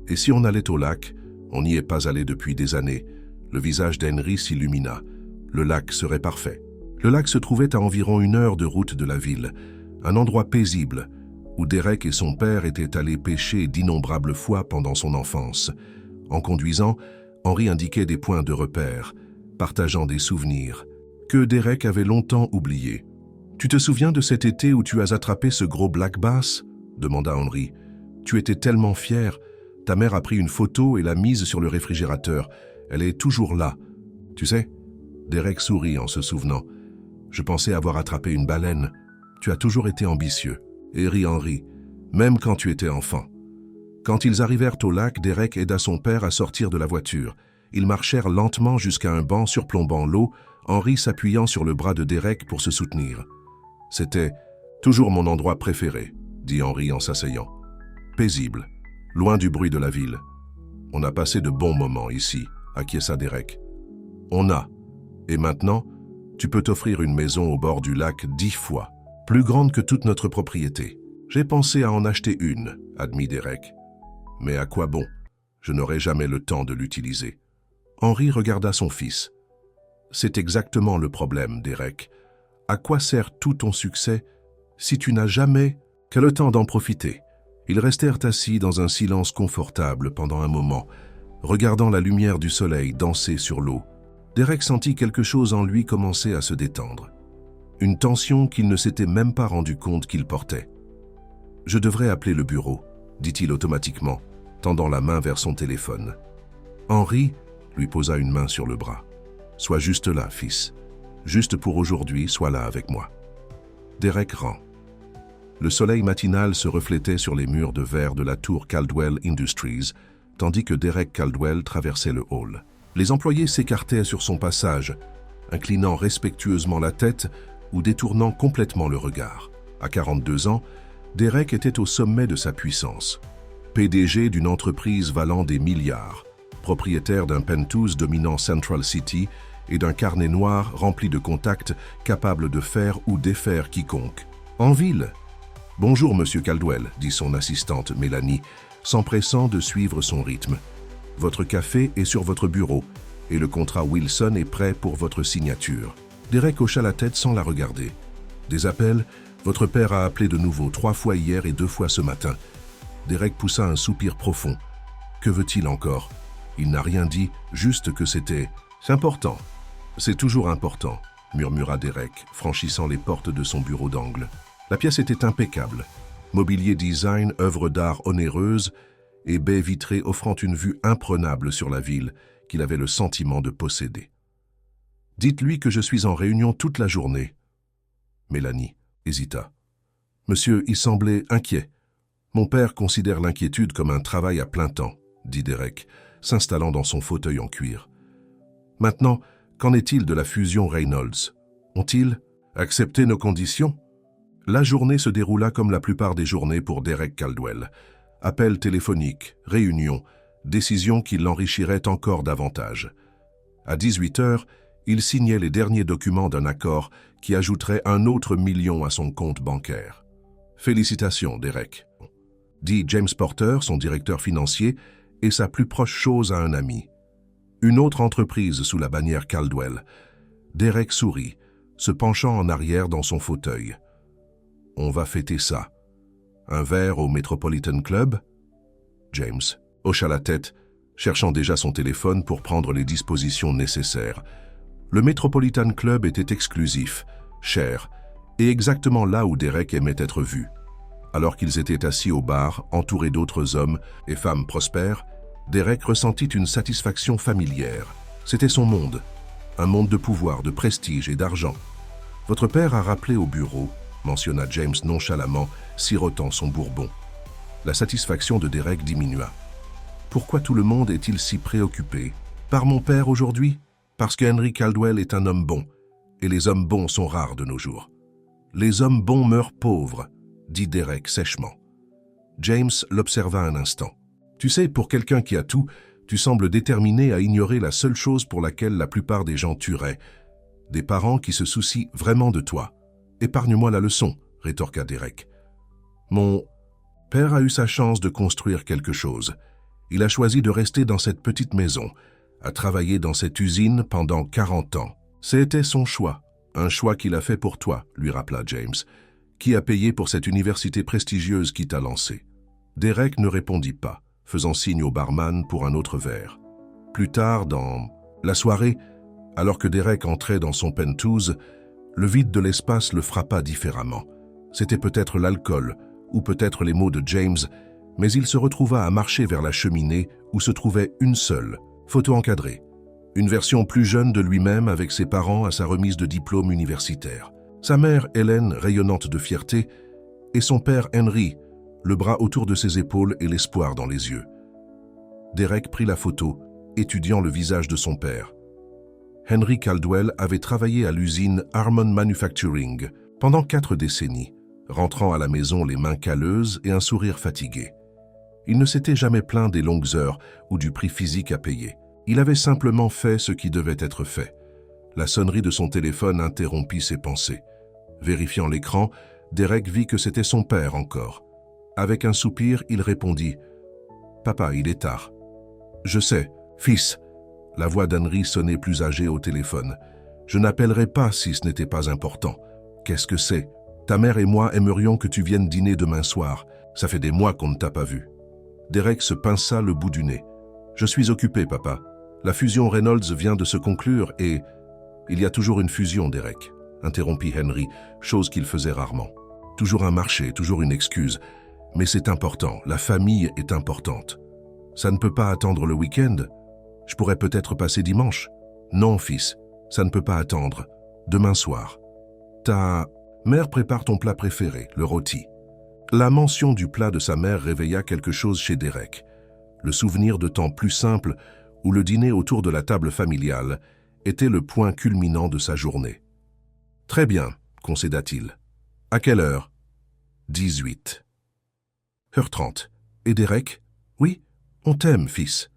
Et si on allait au lac ? On n'y est pas allé depuis des années. » Le visage d'Henry s'illumina. Le lac serait parfait. Le lac se trouvait à environ 1 heure de route de la ville, un endroit paisible, où Derek et son père étaient allés pêcher d'innombrables fois pendant son enfance. En conduisant, Henry indiquait des points de repère, partageant des souvenirs, que Derek avait longtemps oubliés. « Tu te souviens de cet été où tu as attrapé ce gros black bass ?» demanda Henry. « Tu étais tellement fier. Ta mère a pris une photo et l'a mise sur le réfrigérateur. Elle est toujours là. Tu sais ?» Derek sourit en se souvenant. « Je pensais avoir attrapé une baleine. Tu as toujours été ambitieux. » Et rit Henry, même quand tu étais enfant. Quand ils arrivèrent au lac, Derek aida son père à sortir de la voiture. Ils marchèrent lentement jusqu'à un banc surplombant l'eau, Henry s'appuyant sur le bras de Derek pour se soutenir. « C'était toujours mon endroit préféré, » dit Henry en s'asseyant. « Paisible, loin du bruit de la ville. On a passé de bons moments ici, » acquiesça Derek. « On a. Et maintenant, tu peux t'offrir une maison au bord du lac 10 fois. Plus grande que toute notre propriété. J'ai pensé à en acheter une, » admit Derek. « Mais à quoi bon ? Je n'aurai jamais le temps de l'utiliser. » Henry regarda son fils. « C'est exactement le problème, Derek. À quoi sert tout ton succès si tu n'as jamais que le temps d'en profiter ?» Ils restèrent assis dans un silence confortable pendant un moment, regardant la lumière du soleil danser sur l'eau. Derek sentit quelque chose en lui commencer à se détendre. Une tension qu'il ne s'était même pas rendu compte qu'il portait. « Je devrais appeler le bureau, » dit-il automatiquement, tendant la main vers son téléphone. Henry lui posa une main sur le bras. « Sois juste là, fils. Juste pour aujourd'hui, sois là avec moi. » Derek rend. Le soleil matinal se reflétait sur les murs de verre de la tour Caldwell Industries, tandis que Derek Caldwell traversait le hall. Les employés s'écartaient sur son passage, inclinant respectueusement la tête ou détournant complètement le regard. À 42 ans, Derek était au sommet de sa puissance. PDG d'une entreprise valant des milliards, propriétaire d'un penthouse dominant Central City et d'un carnet noir rempli de contacts capables de faire ou défaire quiconque. En ville. « Bonjour, Monsieur Caldwell, » dit son assistante Mélanie, s'empressant de suivre son rythme. « Votre café est sur votre bureau et le contrat Wilson est prêt pour votre signature. » Derek hocha la tête sans la regarder. « Des appels ? Votre père a appelé de nouveau 3 fois hier et 2 fois ce matin. » Derek poussa un soupir profond. « Que veut-il encore ? » Il n'a rien dit, juste que c'était « C'est important. »« C'est toujours important, » murmura Derek, franchissant les portes de son bureau d'angle. La pièce était impeccable. Mobilier design, œuvres d'art onéreuses et baies vitrées offrant une vue imprenable sur la ville qu'il avait le sentiment de posséder. « Dites-lui que je suis en réunion toute la journée. » Mélanie hésita. « Monsieur, il semblait inquiet. Mon père considère l'inquiétude comme un travail à plein temps, » dit Derek, s'installant dans son fauteuil en cuir. « Maintenant, qu'en est-il de la fusion Reynolds? Ont-ils accepté nos conditions ?» La journée se déroula comme la plupart des journées pour Derek Caldwell. Appels téléphoniques, réunions, décisions qui l'enrichiraient encore davantage. À 18 heures, il signait les derniers documents d'un accord qui ajouterait un autre million à son compte bancaire. « Félicitations, Derek », dit James Porter, son directeur financier, et sa plus proche chose à un ami. Une autre entreprise sous la bannière Caldwell. Derek sourit, se penchant en arrière dans son fauteuil. « On va fêter ça. Un verre au Metropolitan Club ?» James hocha la tête, cherchant déjà son téléphone pour prendre les dispositions nécessaires. Le Metropolitan Club était exclusif, cher, et exactement là où Derek aimait être vu. Alors qu'ils étaient assis au bar, entourés d'autres hommes et femmes prospères, Derek ressentit une satisfaction familière. C'était son monde, un monde de pouvoir, de prestige et d'argent. « Votre père a rappelé au bureau », mentionna James nonchalamment, sirotant son bourbon. La satisfaction de Derek diminua. « Pourquoi tout le monde est-il si préoccupé? Par mon père aujourd'hui? Parce que Henry Caldwell est un homme bon, et les hommes bons sont rares de nos jours. Les hommes bons meurent pauvres, » dit Derek sèchement. James l'observa un instant. « Tu sais, pour quelqu'un qui a tout, tu sembles déterminé à ignorer la seule chose pour laquelle la plupart des gens tueraient. Des parents qui se soucient vraiment de toi. Épargne-moi la leçon, » rétorqua Derek. « Mon père a eu sa chance de construire quelque chose. Il a choisi de rester dans cette petite maison, à travailler dans cette usine pendant 40 ans. C'était son choix, un choix qu'il a fait pour toi, » lui rappela James. « Qui a payé pour cette université prestigieuse qui t'a lancé ?» Derek ne répondit pas, faisant signe au barman pour un autre verre. Plus tard, dans la soirée, alors que Derek entrait dans son penthouse, le vide de l'espace le frappa différemment. C'était peut-être l'alcool, ou peut-être les mots de James, mais il se retrouva à marcher vers la cheminée où se trouvait une seule, photo encadrée, une version plus jeune de lui-même avec ses parents à sa remise de diplôme universitaire. Sa mère, Hélène, rayonnante de fierté, et son père, Henry, le bras autour de ses épaules et l'espoir dans les yeux. Derek prit la photo, étudiant le visage de son père. Henry Caldwell avait travaillé à l'usine Harmon Manufacturing pendant 4 décennies, rentrant à la maison les mains calleuses et un sourire fatigué. Il ne s'était jamais plaint des longues heures ou du prix physique à payer. Il avait simplement fait ce qui devait être fait. La sonnerie de son téléphone interrompit ses pensées. Vérifiant l'écran, Derek vit que c'était son père encore. Avec un soupir, il répondit « Papa, il est tard. »« Je sais, fils. » La voix d'Henry sonnait plus âgée au téléphone. « Je n'appellerai pas si ce n'était pas important. Qu'est-ce que c'est? Ta mère et moi aimerions que tu viennes dîner demain soir. Ça fait des mois qu'on ne t'a pas vu. » Derek se pinça le bout du nez. « Je suis occupé, papa. La fusion Reynolds vient de se conclure et... » « Il y a toujours une fusion, Derek, » interrompit Henry, chose qu'il faisait rarement. « Toujours un marché, toujours une excuse. Mais c'est important, la famille est importante. Ça ne peut pas attendre le week-end. Je pourrais peut-être passer dimanche. Non, fils, ça ne peut pas attendre. Demain soir. Ta mère prépare ton plat préféré, le rôti. » La mention du plat de sa mère réveilla quelque chose chez Derek. Le souvenir de temps plus simples où le dîner autour de la table familiale était le point culminant de sa journée. « Très bien, » concéda-t-il. « À quelle heure ?»« 18. h30. Et Derek ? Oui, on t'aime, fils. »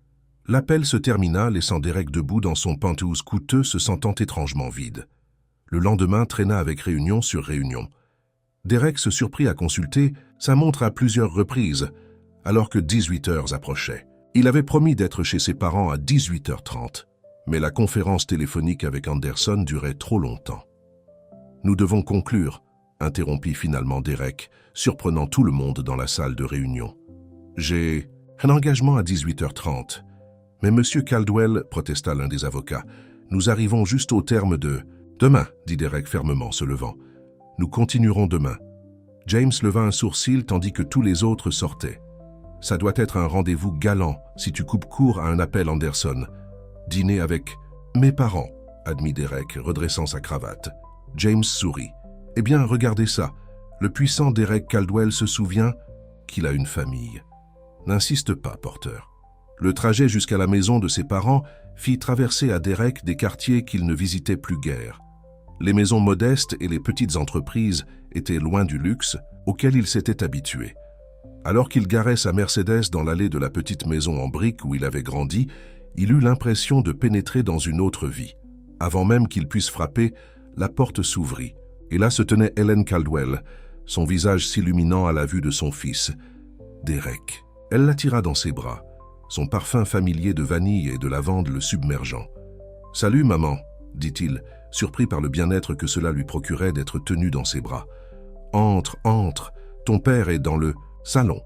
L'appel se termina, laissant Derek debout dans son penthouse coûteux, se sentant étrangement vide. Le lendemain traîna avec réunion sur réunion. Derek se surprit à consulter sa montre à plusieurs reprises, alors que 18 heures approchaient. Il avait promis d'être chez ses parents à 18h30, mais la conférence téléphonique avec Anderson durait trop longtemps. « Nous devons conclure », interrompit finalement Derek, surprenant tout le monde dans la salle de réunion. « J'ai un engagement à 18h30. Mais Monsieur Caldwell, protesta l'un des avocats, nous arrivons juste au terme de... »« Demain, dit Derek fermement, se levant. Nous continuerons demain. James leva un sourcil tandis que tous les autres sortaient. « Ça doit être un rendez-vous galant si tu coupes court à un appel Anderson. Dîner avec mes parents, admit Derek, redressant sa cravate. James sourit. « Eh bien, regardez ça. Le puissant Derek Caldwell se souvient qu'il a une famille. » N'insiste pas, Porter. Le trajet jusqu'à la maison de ses parents fit traverser à Derek des quartiers qu'il ne visitait plus guère. Les maisons modestes et les petites entreprises étaient loin du luxe auquel il s'était habitué. Alors qu'il garait sa Mercedes dans l'allée de la petite maison en briques où il avait grandi, il eut l'impression de pénétrer dans une autre vie. Avant même qu'il puisse frapper, la porte s'ouvrit, et là se tenait Helen Caldwell, son visage s'illuminant à la vue de son fils, Derek. Elle l'attira dans ses bras, son parfum familier de vanille et de lavande le submergeant. « Salut, maman », dit-il, surpris par le bien-être que cela lui procurait d'être tenu dans ses bras. « Entre, entre, ton père est dans le salon. »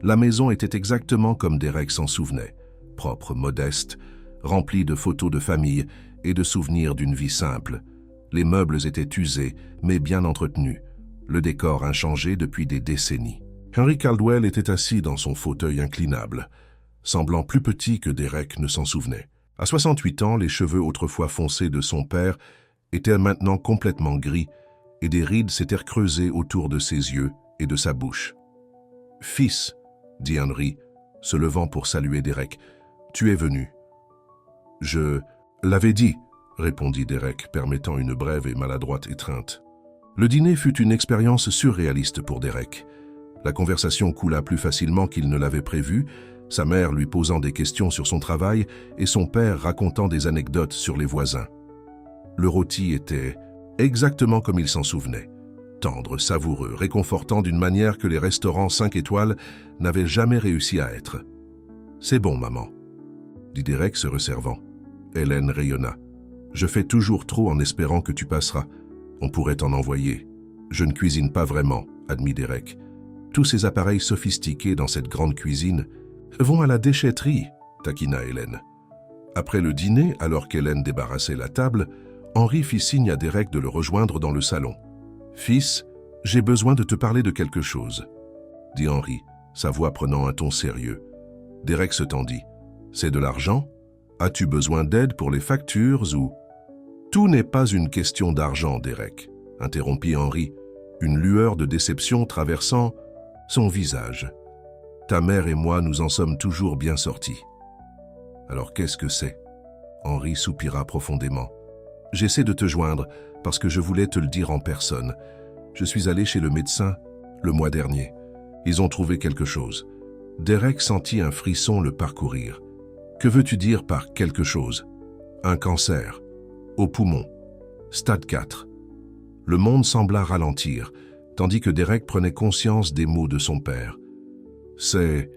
La maison était exactement comme Derek s'en souvenait, propre, modeste, remplie de photos de famille et de souvenirs d'une vie simple. Les meubles étaient usés, mais bien entretenus, le décor inchangé depuis des décennies. Henry Caldwell était assis dans son fauteuil inclinable, semblant plus petit que Derek ne s'en souvenait. À 68 ans, les cheveux autrefois foncés de son père étaient maintenant complètement gris et des rides s'étaient creusées autour de ses yeux et de sa bouche. « Fils, » dit Henry, se levant pour saluer Derek, « tu es venu. »« Je l'avais dit, » répondit Derek, permettant une brève et maladroite étreinte. Le dîner fut une expérience surréaliste pour Derek. La conversation coula plus facilement qu'il ne l'avait prévu, sa mère lui posant des questions sur son travail et son père racontant des anecdotes sur les voisins. Le rôti était exactement comme il s'en souvenait, tendre, savoureux, réconfortant d'une manière que les restaurants 5 étoiles n'avaient jamais réussi à être. « C'est bon, maman, » dit Derek se resservant. Hélène rayonna. « Je fais toujours trop en espérant que tu passeras. On pourrait t'en envoyer. »« Je ne cuisine pas vraiment, » admit Derek. « Tous ces appareils sophistiqués dans cette grande cuisine vont à la déchetterie, » taquina Hélène. Après le dîner, alors qu'Hélène débarrassait la table, Henry fit signe à Derek de le rejoindre dans le salon. « Fils, j'ai besoin de te parler de quelque chose, » dit Henry, sa voix prenant un ton sérieux. Derek se tendit. « C'est de l'argent? As-tu besoin d'aide pour les factures ou… » « Tout n'est pas une question d'argent, Derek, » interrompit Henry, une lueur de déception traversant son visage. « Ta mère et moi nous en sommes toujours bien sortis. »« Alors qu'est-ce que c'est ?» Henry soupira profondément. « J'essaie de te joindre parce que je voulais te le dire en personne. Je suis allé chez le médecin le mois dernier. Ils ont trouvé quelque chose. » Derek sentit un frisson le parcourir. « Que veux-tu dire par quelque chose ?»« Un cancer. Au poumon. Stade 4. » Le monde sembla ralentir, tandis que Derek prenait conscience des mots de son père. « C'est…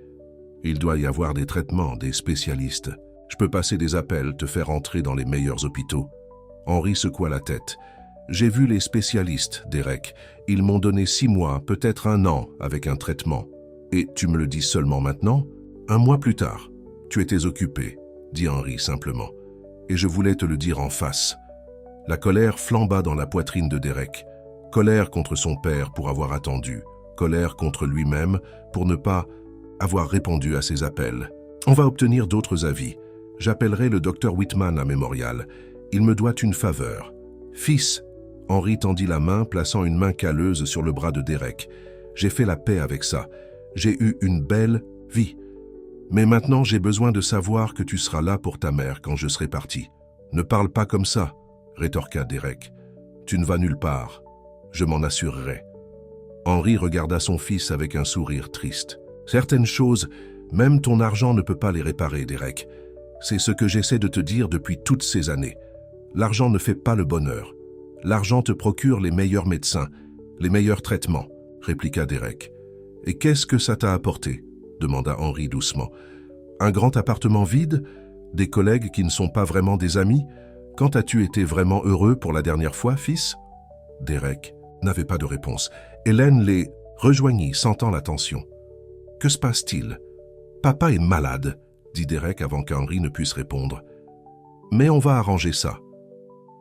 Il doit y avoir des traitements, des spécialistes. Je peux passer des appels, te faire entrer dans les meilleurs hôpitaux. » Henry secoua la tête. « J'ai vu les spécialistes, Derek. Ils m'ont donné 6 mois, peut-être 1 an, avec un traitement. Et tu me le dis seulement maintenant? 1 mois plus tard. Tu étais occupé, » dit Henry simplement. « Et je voulais te le dire en face. » La colère flamba dans la poitrine de Derek. Colère contre son père pour avoir attendu. Colère contre lui-même pour ne pas avoir répondu à ses appels. « On va obtenir d'autres avis. J'appellerai le docteur Whitman à Mémorial. Il me doit une faveur. »« Fils !» Henry tendit la main, plaçant une main calleuse sur le bras de Derek. « J'ai fait la paix avec ça. J'ai eu une belle vie. Mais maintenant, j'ai besoin de savoir que tu seras là pour ta mère quand je serai parti. »« Ne parle pas comme ça, » rétorqua Derek. « Tu ne vas nulle part. Je m'en assurerai. » Henry regarda son fils avec un sourire triste. « Certaines choses, même ton argent ne peut pas les réparer, Derek. C'est ce que j'essaie de te dire depuis toutes ces années. L'argent ne fait pas le bonheur. L'argent te procure les meilleurs médecins, les meilleurs traitements, » répliqua Derek. « Et qu'est-ce que ça t'a apporté ?» demanda Henry doucement. « Un grand appartement vide? Des collègues qui ne sont pas vraiment des amis? Quand as-tu été vraiment heureux pour la dernière fois, fils ?» Derek n'avait pas de réponse. Hélène les rejoignit, sentant la tension. « Que se passe-t-il ?»« Papa est malade, » dit Derek avant qu'Henry ne puisse répondre. « Mais on va arranger ça. »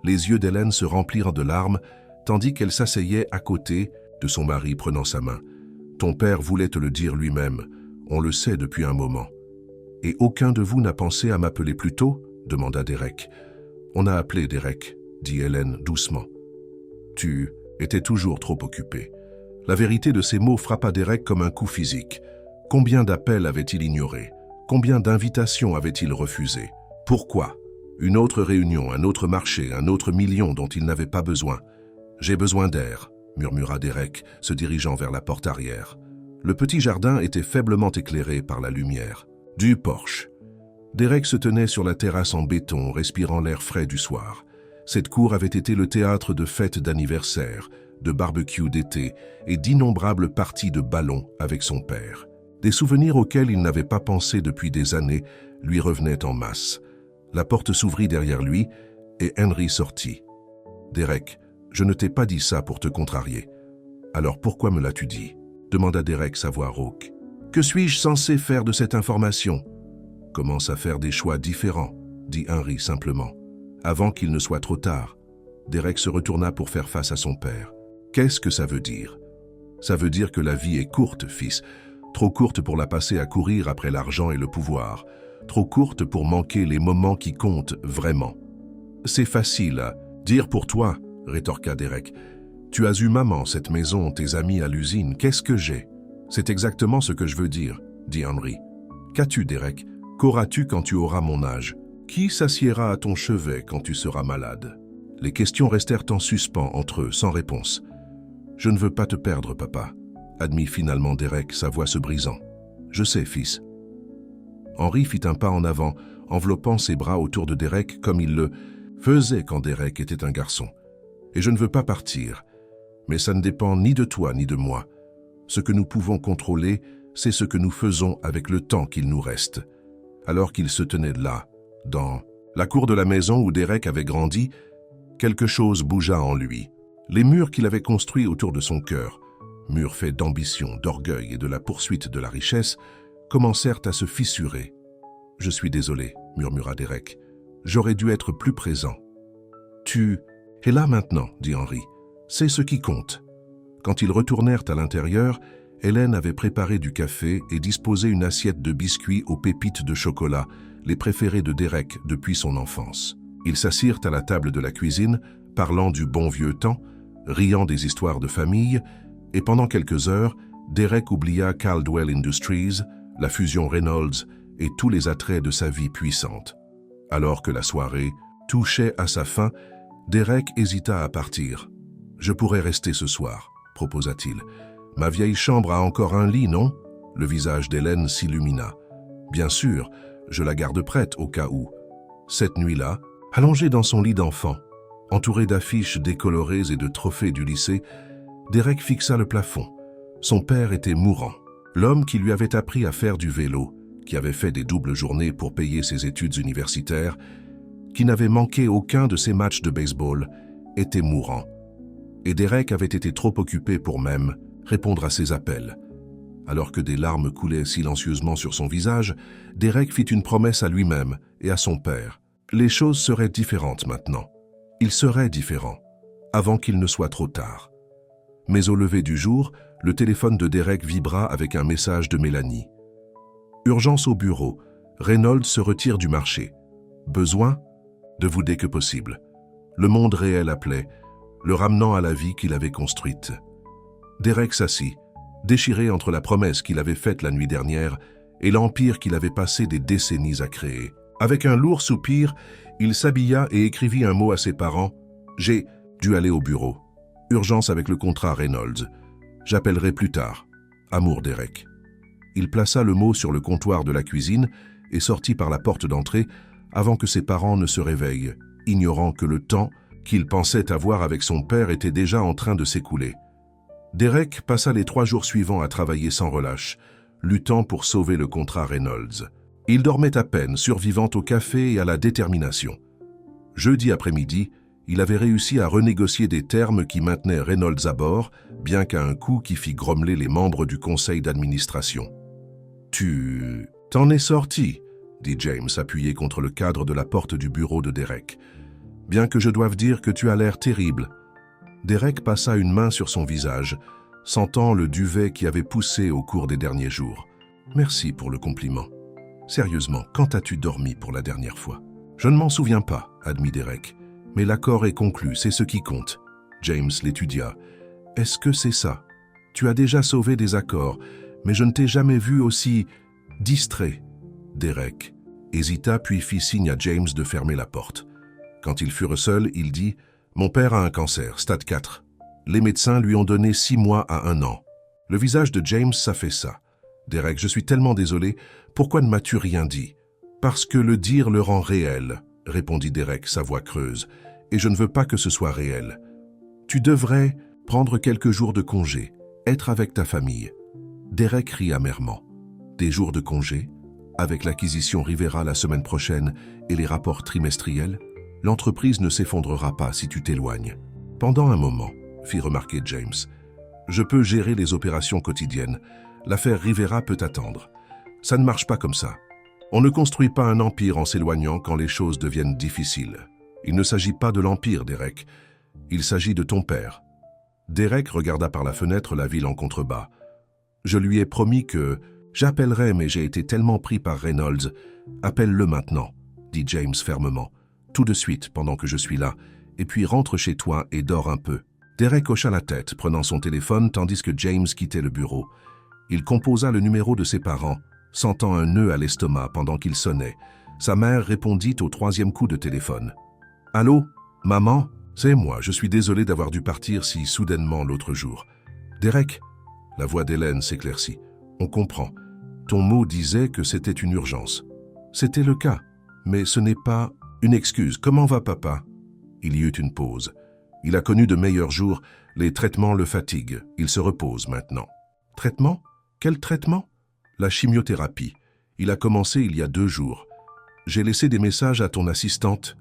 Les yeux d'Hélène se remplirent de larmes, tandis qu'elle s'asseyait à côté, de son mari prenant sa main. « Ton père voulait te le dire lui-même, on le sait depuis un moment. »« Et aucun de vous n'a pensé à m'appeler plus tôt ?» demanda Derek. « On a appelé Derek, » dit Hélène doucement. « Tu étais toujours trop occupé. » La vérité de ces mots frappa Derek comme un coup physique. Combien d'appels avait-il ignorés? Combien d'invitations avait-il refusées? Pourquoi? Une autre réunion, un autre marché, un autre million dont il n'avait pas besoin. « J'ai besoin d'air », murmura Derek, se dirigeant vers la porte arrière. Le petit jardin était faiblement éclairé par la lumière du porche. Derek se tenait sur la terrasse en béton, respirant l'air frais du soir. Cette cour avait été le théâtre de fêtes d'anniversaire, de barbecues d'été et d'innombrables parties de ballon avec son père. Des souvenirs auxquels il n'avait pas pensé depuis des années lui revenaient en masse. La porte s'ouvrit derrière lui et Henry sortit. « Derek, je ne t'ai pas dit ça pour te contrarier. Alors pourquoi me l'as-tu dit ?» demanda Derek sa voix rauque. « Que suis-je censé faire de cette information ?»« Commence à faire des choix différents, » dit Henry simplement. Avant qu'il ne soit trop tard, Derek se retourna pour faire face à son père. « Qu'est-ce que ça veut dire ?»« Ça veut dire que la vie est courte, fils. Trop courte pour la passer à courir après l'argent et le pouvoir. Trop courte pour manquer les moments qui comptent vraiment. »« C'est facile à dire pour toi, » rétorqua Derek. « Tu as eu maman, cette maison, tes amis à l'usine. Qu'est-ce que j'ai ?»« C'est exactement ce que je veux dire, » dit Henry. « Qu'as-tu, Derek? Qu'auras-tu quand tu auras mon âge? Qui s'assiera à ton chevet quand tu seras malade ?» Les questions restèrent en suspens entre eux, sans réponse. « Je ne veux pas te perdre, papa, » admit finalement Derek, sa voix se brisant. « Je sais, fils. » Henry fit un pas en avant, enveloppant ses bras autour de Derek comme il le faisait quand Derek était un garçon. « Et je ne veux pas partir. Mais ça ne dépend ni de toi ni de moi. Ce que nous pouvons contrôler, c'est ce que nous faisons avec le temps qu'il nous reste. » Alors qu'il se tenait là, dans la cour de la maison où Derek avait grandi, quelque chose bougea en lui. Les murs qu'il avait construits autour de son cœur, murs faits d'ambition, d'orgueil et de la poursuite de la richesse, commencèrent à se fissurer. « Je suis désolé, » murmura Derek. « J'aurais dû être plus présent. »« Tu es là maintenant, » dit Henry. « C'est ce qui compte. » Quand ils retournèrent à l'intérieur, Hélène avait préparé du café et disposé une assiette de biscuits aux pépites de chocolat, les préférés de Derek depuis son enfance. Ils s'assirent à la table de la cuisine, parlant du bon vieux temps, riant des histoires de famille, et pendant quelques heures, Derek oublia Caldwell Industries, la fusion Reynolds et tous les attraits de sa vie puissante. Alors que la soirée touchait à sa fin, Derek hésita à partir. « Je pourrais rester ce soir, » proposa-t-il. « Ma vieille chambre a encore un lit, non ?» Le visage d'Hélène s'illumina. « Bien sûr, je la garde prête au cas où. » Cette nuit-là, allongé dans son lit d'enfant, entouré d'affiches décolorées et de trophées du lycée, Derek fixa le plafond. Son père était mourant. L'homme qui lui avait appris à faire du vélo, qui avait fait des doubles journées pour payer ses études universitaires, qui n'avait manqué aucun de ses matchs de baseball, était mourant. Et Derek avait été trop occupé pour même répondre à ses appels. Alors que des larmes coulaient silencieusement sur son visage, Derek fit une promesse à lui-même et à son père. Les choses seraient différentes maintenant. Il serait différent, avant qu'il ne soit trop tard. Mais au lever du jour, le téléphone de Derek vibra avec un message de Mélanie. « Urgence au bureau. Reynolds se retire du marché. Besoin de vous dès que possible. » Le monde réel appelait, le ramenant à la vie qu'il avait construite. Derek s'assit, déchiré entre la promesse qu'il avait faite la nuit dernière et l'empire qu'il avait passé des décennies à créer. Avec un lourd soupir, il s'habilla et écrivit un mot à ses parents. « J'ai dû aller au bureau. Urgence avec le contrat Reynolds. J'appellerai plus tard. Amour, Derek. » Il plaça le mot sur le comptoir de la cuisine et sortit par la porte d'entrée avant que ses parents ne se réveillent, ignorant que le temps qu'il pensait avoir avec son père était déjà en train de s'écouler. Derek passa les 3 jours suivants à travailler sans relâche, luttant pour sauver le contrat Reynolds. Il dormait à peine, survivant au café et à la détermination. Jeudi après-midi, il avait réussi à renégocier des termes qui maintenaient Reynolds à bord, bien qu'à un coût qui fit grommeler les membres du conseil d'administration. « Tu t'en es sorti ?» dit James, appuyé contre le cadre de la porte du bureau de Derek. « Bien que je doive dire que tu as l'air terrible. » Derek passa une main sur son visage, sentant le duvet qui avait poussé au cours des derniers jours. « Merci pour le compliment. Sérieusement, quand as-tu dormi pour la dernière fois ?»« Je ne m'en souviens pas, » admit Derek. « Mais l'accord est conclu, c'est ce qui compte. » James l'étudia. « Est-ce que c'est ça? Tu as déjà sauvé des accords, mais je ne t'ai jamais vu aussi distrait. » Derek hésita puis fit signe à James de fermer la porte. Quand ils furent seuls, il dit « Mon père a un cancer, stade 4. Les médecins lui ont donné 6 mois à 1 an. » Le visage de James s'affaissa. « Derek, je suis tellement désolé. Pourquoi ne m'as-tu rien dit ?»« Parce que le dire le rend réel, » répondit Derek, sa voix creuse. « Et je ne veux pas que ce soit réel. Tu devrais prendre quelques jours de congé, être avec ta famille. » Derek rit amèrement. « Des jours de congé ? Avec l'acquisition Rivera la semaine prochaine et les rapports trimestriels, l'entreprise ne s'effondrera pas si tu t'éloignes. » Pendant un moment, fit remarquer James, « je peux gérer les opérations quotidiennes. L'affaire Rivera peut attendre. Ça ne marche pas comme ça. On ne construit pas un empire en s'éloignant quand les choses deviennent difficiles. Il ne s'agit pas de l'empire, Derek. Il s'agit de ton père. » Derek regarda par la fenêtre la ville en contrebas. « Je lui ai promis que j'appellerai, mais j'ai été tellement pris par Reynolds. Appelle-le maintenant, » dit James fermement. « Tout de suite, pendant que je suis là, et puis rentre chez toi et dors un peu. » Derek hocha la tête, prenant son téléphone tandis que James quittait le bureau. Il composa le numéro de ses parents, sentant un nœud à l'estomac pendant qu'il sonnait. Sa mère répondit au 3e coup de téléphone. « Allô, maman ? C'est moi, je suis désolé d'avoir dû partir si soudainement l'autre jour. »« Derek ?» La voix d'Hélène s'éclaircit. « On comprend. Ton mot disait que c'était une urgence. C'était le cas, mais ce n'est pas une excuse. Comment va papa ?» Il y eut une pause. Il a connu de meilleurs jours, les traitements le fatiguent. Il se repose maintenant. « Traitement ? Quel traitement ? » La chimiothérapie. Il a commencé il y a 2 jours. J'ai laissé des messages à ton assistante.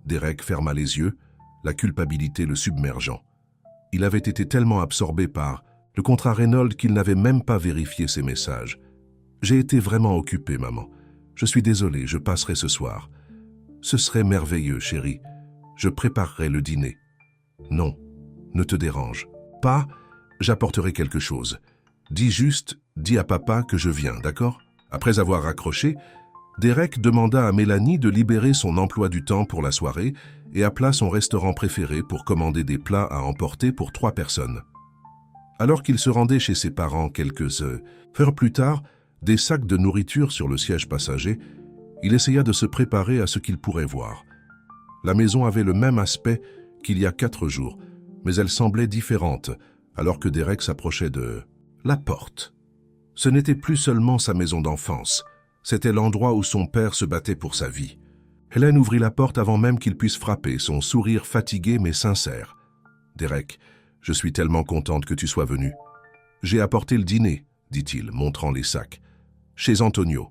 Derek ferma les yeux, la culpabilité le submergeant. Il avait été tellement absorbé par le contrat Reynolds qu'il n'avait même pas vérifié ses messages. « J'ai été vraiment occupé, maman. Je suis désolé, je passerai ce soir. »« Ce serait merveilleux, chérie. Je préparerai le dîner. »« Non, ne te dérange pas, j'apporterai quelque chose. Dis à papa que je viens, d'accord ?» Après avoir raccroché, Derek demanda à Mélanie de libérer son emploi du temps pour la soirée et appela son restaurant préféré pour commander des plats à emporter pour 3 personnes. Alors qu'il se rendait chez ses parents quelques heures plus tard, des sacs de nourriture sur le siège passager, il essaya de se préparer à ce qu'il pourrait voir. La maison avait le même aspect qu'il y a 4 jours, mais elle semblait différente alors que Derek s'approchait de la porte. Ce n'était plus seulement sa maison d'enfance, c'était l'endroit où son père se battait pour sa vie. Hélène ouvrit la porte avant même qu'il puisse frapper, son sourire fatigué mais sincère. « Derek, je suis tellement contente que tu sois venu. »« J'ai apporté le dîner, » dit-il, montrant les sacs. « Chez Antonio. »«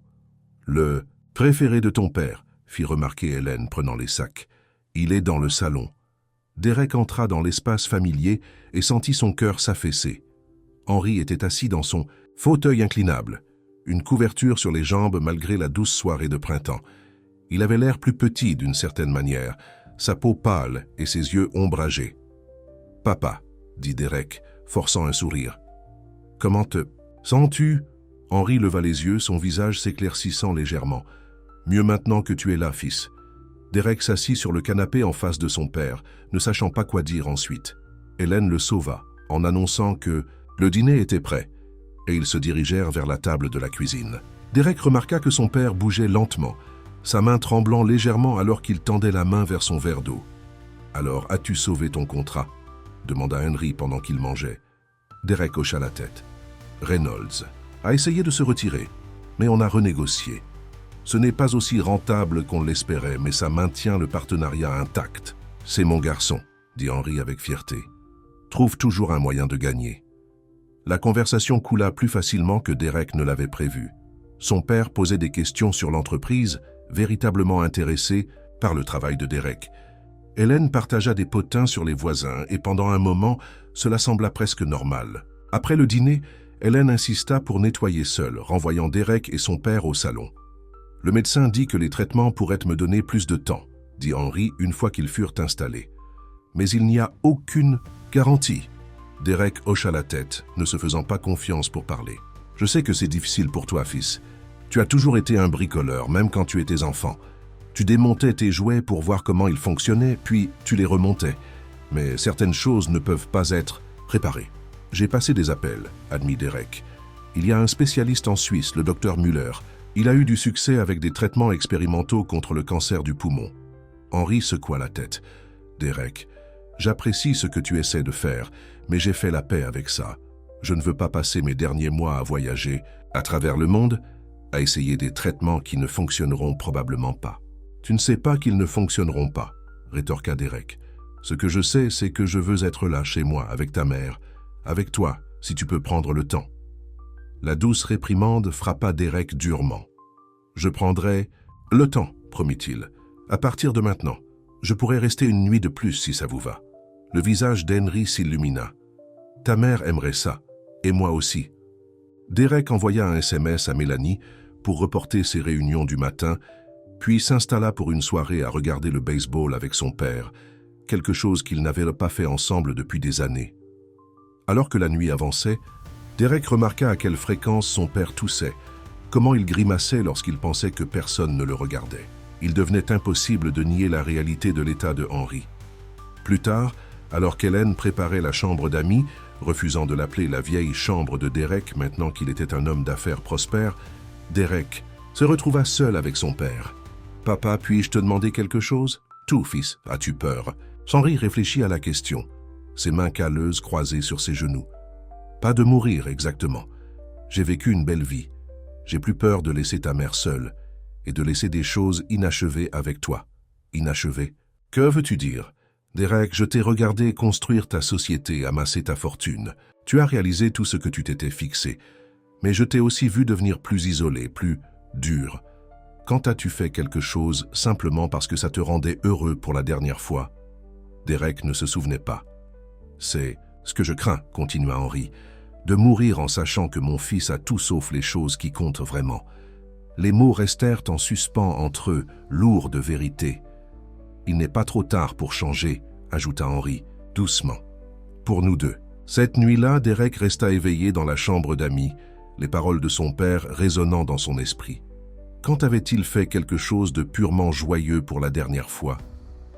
Le préféré de ton père, » fit remarquer Hélène, prenant les sacs. « Il est dans le salon. » Derek entra dans l'espace familier et sentit son cœur s'affaisser. Henri était assis dans son fauteuil inclinable, une couverture sur les jambes malgré la douce soirée de printemps. Il avait l'air plus petit d'une certaine manière, sa peau pâle et ses yeux ombragés. « Papa, » dit Derek, forçant un sourire. « Comment te sens-tu » Henri leva les yeux, son visage s'éclaircissant légèrement. « Mieux maintenant que tu es là, fils. » Derek s'assit sur le canapé en face de son père, ne sachant pas quoi dire ensuite. Hélène le sauva, en annonçant que le dîner était prêt, et ils se dirigèrent vers la table de la cuisine. Derek remarqua que son père bougeait lentement, sa main tremblant légèrement alors qu'il tendait la main vers son verre d'eau. « Alors, as-tu sauvé ton contrat ?» demanda Henry pendant qu'il mangeait. Derek hocha la tête. « Reynolds a essayé de se retirer, mais on a renégocié. Ce n'est pas aussi rentable qu'on l'espérait, mais ça maintient le partenariat intact. C'est mon garçon, » dit Henry avec fierté. « Trouve toujours un moyen de gagner. » La conversation coula plus facilement que Derek ne l'avait prévu. Son père posait des questions sur l'entreprise, véritablement intéressé par le travail de Derek. Hélène partagea des potins sur les voisins et pendant un moment, cela sembla presque normal. Après le dîner, Hélène insista pour nettoyer seule, renvoyant Derek et son père au salon. « Le médecin dit que les traitements pourraient me donner plus de temps, » dit Henry une fois qu'ils furent installés. « Mais il n'y a aucune garantie. » Derek hocha la tête, ne se faisant pas confiance pour parler. « Je sais que c'est difficile pour toi, fils. Tu as toujours été un bricoleur, même quand tu étais enfant. Tu démontais tes jouets pour voir comment ils fonctionnaient, puis tu les remontais. Mais certaines choses ne peuvent pas être réparées. J'ai passé des appels, admit Derek. Il y a un spécialiste en Suisse, le docteur Müller. Il a eu du succès avec des traitements expérimentaux contre le cancer du poumon. Henry secoua la tête. Derek, j'apprécie ce que tu essaies de faire, mais j'ai fait la paix avec ça. Je ne veux pas passer mes derniers mois à voyager à travers le monde, à essayer des traitements qui ne fonctionneront probablement pas. Tu ne sais pas qu'ils ne fonctionneront pas, rétorqua Derek. Ce que je sais, c'est que je veux être là chez moi, avec ta mère, avec toi, si tu peux prendre le temps. La douce réprimande frappa Derek durement. Je prendrai le temps, promit-il. À partir de maintenant, je pourrai rester une nuit de plus si ça vous va. Le visage d'Henry s'illumina. Ta mère aimerait ça, et moi aussi. Derek envoya un SMS à Mélanie pour reporter ses réunions du matin, puis s'installa pour une soirée à regarder le baseball avec son père, quelque chose qu'ils n'avaient pas fait ensemble depuis des années. Alors que la nuit avançait, Derek remarqua à quelle fréquence son père toussait, comment il grimaçait lorsqu'il pensait que personne ne le regardait. Il devenait impossible de nier la réalité de l'état de Henry. Plus tard, alors qu'Hélène préparait la chambre d'amis, refusant de l'appeler la vieille chambre de Derek maintenant qu'il était un homme d'affaires prospère, Derek se retrouva seul avec son père. « Papa, puis-je te demander quelque chose ?»« Tout, fils, as-tu peur ?» Henry réfléchit à la question, ses mains calleuses croisées sur ses genoux. « Pas de mourir, exactement. J'ai vécu une belle vie. J'ai plus peur de laisser ta mère seule et de laisser des choses inachevées avec toi. » Inachevées? Que veux-tu dire? Derek, je t'ai regardé construire ta société, amasser ta fortune. Tu as réalisé tout ce que tu t'étais fixé. Mais je t'ai aussi vu devenir plus isolé, plus dur. Quand as-tu fait quelque chose simplement parce que ça te rendait heureux pour la dernière fois? Derek ne se souvenait pas. C'est ce que je crains, continua Henry, de mourir en sachant que mon fils a tout sauf les choses qui comptent vraiment. Les mots restèrent en suspens entre eux, lourds de vérité. Il n'est pas trop tard pour changer, ajouta Henry, doucement. Pour nous deux. Cette nuit-là, Derek resta éveillé dans la chambre d'amis, les paroles de son père résonnant dans son esprit. Quand avait-il fait quelque chose de purement joyeux pour la dernière fois?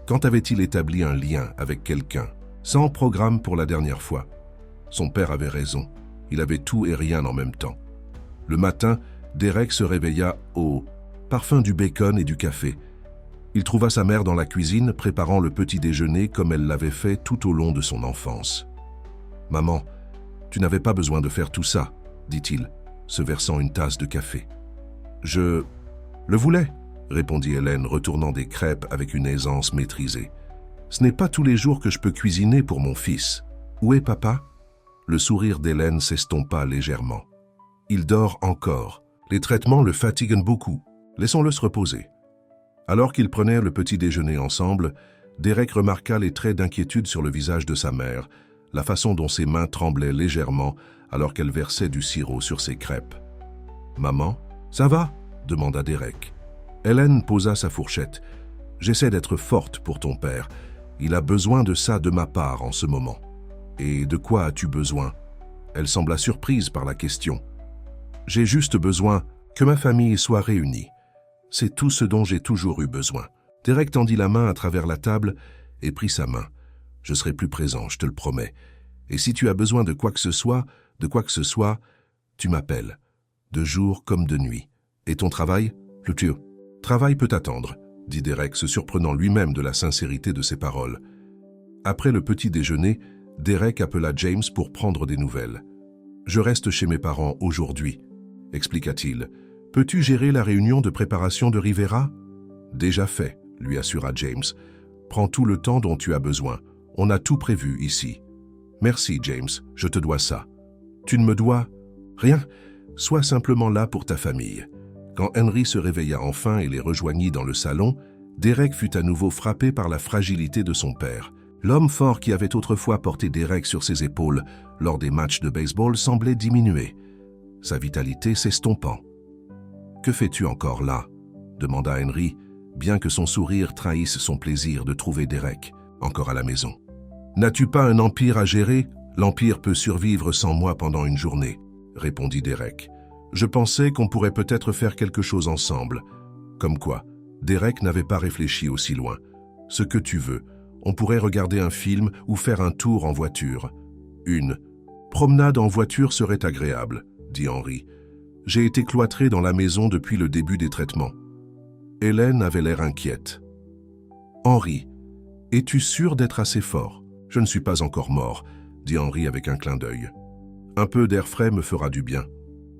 Quand avait-il établi un lien avec quelqu'un, sans programme pour la dernière fois? Son père avait raison, il avait tout et rien en même temps. Le matin, Derek se réveilla au parfum du bacon et du café. Il trouva sa mère dans la cuisine préparant le petit déjeuner comme elle l'avait fait tout au long de son enfance. « Maman, tu n'avais pas besoin de faire tout ça, » dit-il, se versant une tasse de café. « Je le voulais, » répondit Hélène, retournant des crêpes avec une aisance maîtrisée. « Ce n'est pas tous les jours que je peux cuisiner pour mon fils. Où est papa ?» Le sourire d'Hélène s'estompa légèrement. « Il dort encore. Les traitements le fatiguent beaucoup. Laissons-le se reposer. » Alors qu'ils prenaient le petit déjeuner ensemble, Derek remarqua les traits d'inquiétude sur le visage de sa mère, la façon dont ses mains tremblaient légèrement alors qu'elle versait du sirop sur ses crêpes. « Maman, ça va ?» demanda Derek. Hélène posa sa fourchette. « J'essaie d'être forte pour ton père. Il a besoin de ça de ma part en ce moment. »« Et de quoi as-tu besoin ?» Elle sembla surprise par la question. « J'ai juste besoin que ma famille soit réunie. C'est tout ce dont j'ai toujours eu besoin. » Derek tendit la main à travers la table et prit sa main. « Je serai plus présent, je te le promets. Et si tu as besoin de quoi que ce soit, tu m'appelles. De jour comme de nuit. Et ton travail, Lucio? »« Travail peut attendre, » dit Derek, se surprenant lui-même de la sincérité de ses paroles. Après le petit déjeuner, Derek appela James pour prendre des nouvelles. « Je reste chez mes parents aujourd'hui, » expliqua-t-il. « Peux-tu gérer la réunion de préparation de Rivera ?»« Déjà fait, » lui assura James. « Prends tout le temps dont tu as besoin. On a tout prévu ici. »« Merci, James, je te dois ça. »« Tu ne me dois rien. Sois simplement là pour ta famille. » Quand Henry se réveilla enfin et les rejoignit dans le salon, Derek fut à nouveau frappé par la fragilité de son père. L'homme fort qui avait autrefois porté Derek sur ses épaules lors des matchs de baseball semblait diminuer, sa vitalité s'estompant. « Que fais-tu encore là ?» demanda Henry, bien que son sourire trahisse son plaisir de trouver Derek encore à la maison. « N'as-tu pas un empire à gérer ?» L'Empire peut survivre sans moi pendant une journée, répondit Derek. Je pensais qu'on pourrait peut-être faire quelque chose ensemble. Comme quoi, Derek n'avait pas réfléchi aussi loin. Ce que tu veux, on pourrait regarder un film ou faire un tour en voiture. Une promenade en voiture serait agréable, dit Henry. J'ai été cloîtré dans la maison depuis le début des traitements. Hélène avait l'air inquiète. Henry, es-tu sûr d'être assez fort? Je ne suis pas encore mort, dit Henry avec un clin d'œil. Un peu d'air frais me fera du bien.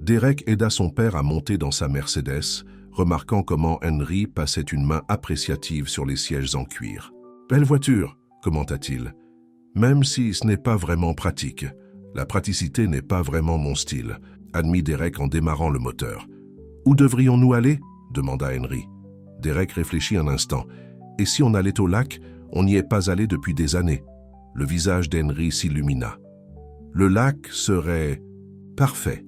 Derek aida son père à monter dans sa Mercedes, remarquant comment Henry passait une main appréciative sur les sièges en cuir. « Belle voiture », commenta-t-il. « Même si ce n'est pas vraiment pratique. La praticité n'est pas vraiment mon style », admit Derek en démarrant le moteur. « Où devrions-nous aller » demanda Henry. Derek réfléchit un instant. « Et si on allait au lac, on n'y est pas allé depuis des années. » Le visage d'Henry s'illumina. Le lac serait parfait.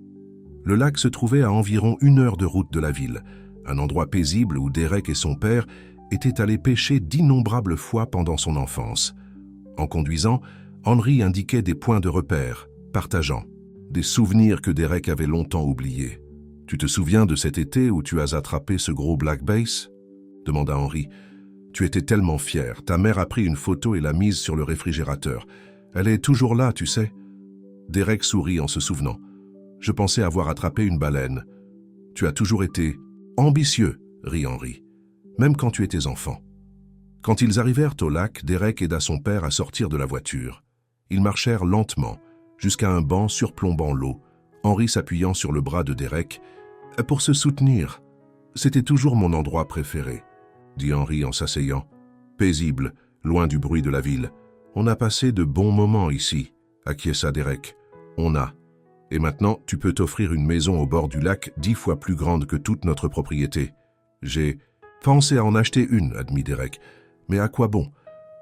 Le lac se trouvait à environ 1 heure de route de la ville, un endroit paisible où Derek et son père étaient allés pêcher d'innombrables fois pendant son enfance. En conduisant, Henry indiquait des points de repère, partageant des souvenirs que Derek avait longtemps oubliés. « Tu te souviens de cet été où tu as attrapé ce gros black bass ?» demanda Henry. « Tu étais tellement fier. Ta mère a pris une photo et l'a mise sur le réfrigérateur. Elle est toujours là, tu sais. » Derek sourit en se souvenant. « Je pensais avoir attrapé une baleine. »« Tu as toujours été ambitieux, » rit Henry, « même quand tu étais enfant. » Quand ils arrivèrent au lac, Derek aida son père à sortir de la voiture. Ils marchèrent lentement, jusqu'à un banc surplombant l'eau, Henry s'appuyant sur le bras de Derek. « Pour se soutenir, c'était toujours mon endroit préféré, » dit Henry en s'asseyant. « Paisible, loin du bruit de la ville. On a passé de bons moments ici, » acquiesça Derek. « On a. Et maintenant, tu peux t'offrir une maison au bord du lac 10 fois plus grande que toute notre propriété. J'ai pensé à en acheter une, » admit Derek. « Mais à quoi bon?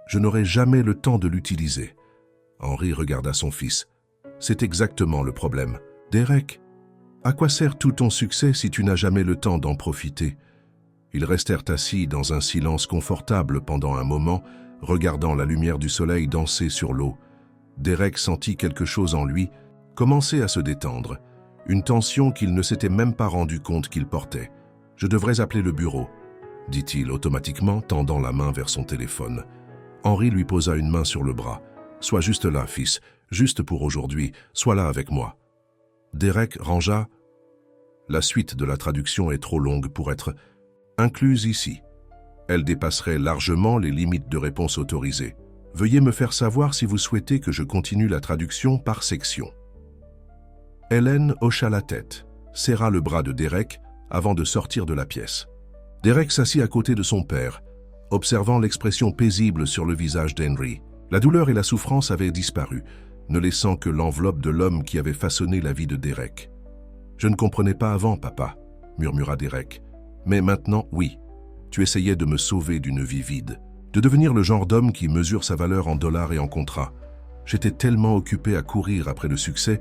Je n'aurai jamais le temps de l'utiliser. » Henry regarda son fils. « C'est exactement le problème. Derek, à quoi sert tout ton succès si tu n'as jamais le temps d'en profiter ?» Ils restèrent assis dans un silence confortable pendant un moment, regardant la lumière du soleil danser sur l'eau. Derek sentit quelque chose en lui commencer à se détendre, une tension qu'il ne s'était même pas rendu compte qu'il portait. « Je devrais appeler le bureau, » dit-il automatiquement, tendant la main vers son téléphone. Henry lui posa une main sur le bras. « Sois juste là, fils, juste pour aujourd'hui, sois là avec moi. » Derek rangea. La suite de la traduction est trop longue pour être incluse ici. Elle dépasserait largement les limites de réponse autorisées. Veuillez me faire savoir si vous souhaitez que je continue la traduction par section. Hélène hocha la tête, serra le bras de Derek avant de sortir de la pièce. Derek s'assit à côté de son père, observant l'expression paisible sur le visage d'Henry. La douleur et la souffrance avaient disparu, ne laissant que l'enveloppe de l'homme qui avait façonné la vie de Derek. « Je ne comprenais pas avant, papa, » murmura Derek. « Mais maintenant, oui. Tu essayais de me sauver d'une vie vide, de devenir le genre d'homme qui mesure sa valeur en dollars et en contrats. J'étais tellement occupé à courir après le succès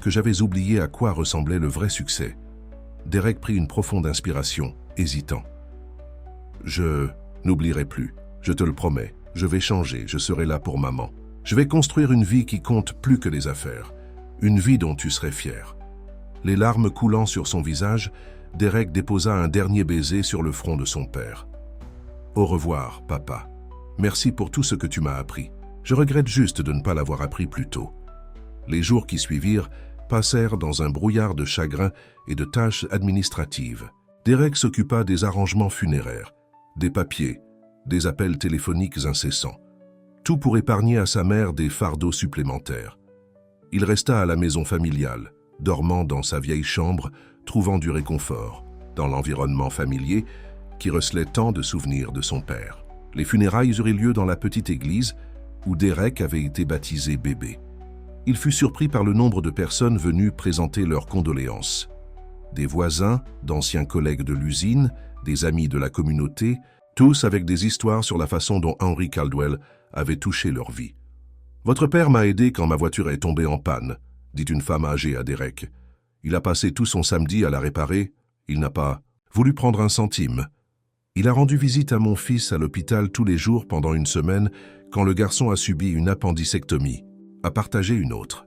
que j'avais oublié à quoi ressemblait le vrai succès. » Derek prit une profonde inspiration, hésitant. « Je n'oublierai plus, je te le promets. Je vais changer, je serai là pour maman. Je vais construire une vie qui compte plus que les affaires, une vie dont tu serais fier. » Les larmes coulant sur son visage, Derek déposa un dernier baiser sur le front de son père. « Au revoir, papa. Merci pour tout ce que tu m'as appris. Je regrette juste de ne pas l'avoir appris plus tôt. » Les jours qui suivirent passèrent dans un brouillard de chagrin et de tâches administratives. Derek s'occupa des arrangements funéraires, des papiers, des appels téléphoniques incessants. Tout pour épargner à sa mère des fardeaux supplémentaires. Il resta à la maison familiale, dormant dans sa vieille chambre, trouvant du réconfort dans l'environnement familier qui recelait tant de souvenirs de son père. Les funérailles eurent lieu dans la petite église où Derek avait été baptisé bébé. Il fut surpris par le nombre de personnes venues présenter leurs condoléances. Des voisins, d'anciens collègues de l'usine, des amis de la communauté, tous avec des histoires sur la façon dont Henry Caldwell avait touché leur vie. « Votre père m'a aidé quand ma voiture est tombée en panne, » dit une femme âgée à Derek. « Il a passé tout son samedi à la réparer. Il n'a pas voulu prendre un centime. Il a rendu visite à mon fils à l'hôpital tous les jours pendant une semaine quand le garçon a subi une appendicectomie. à partager une autre.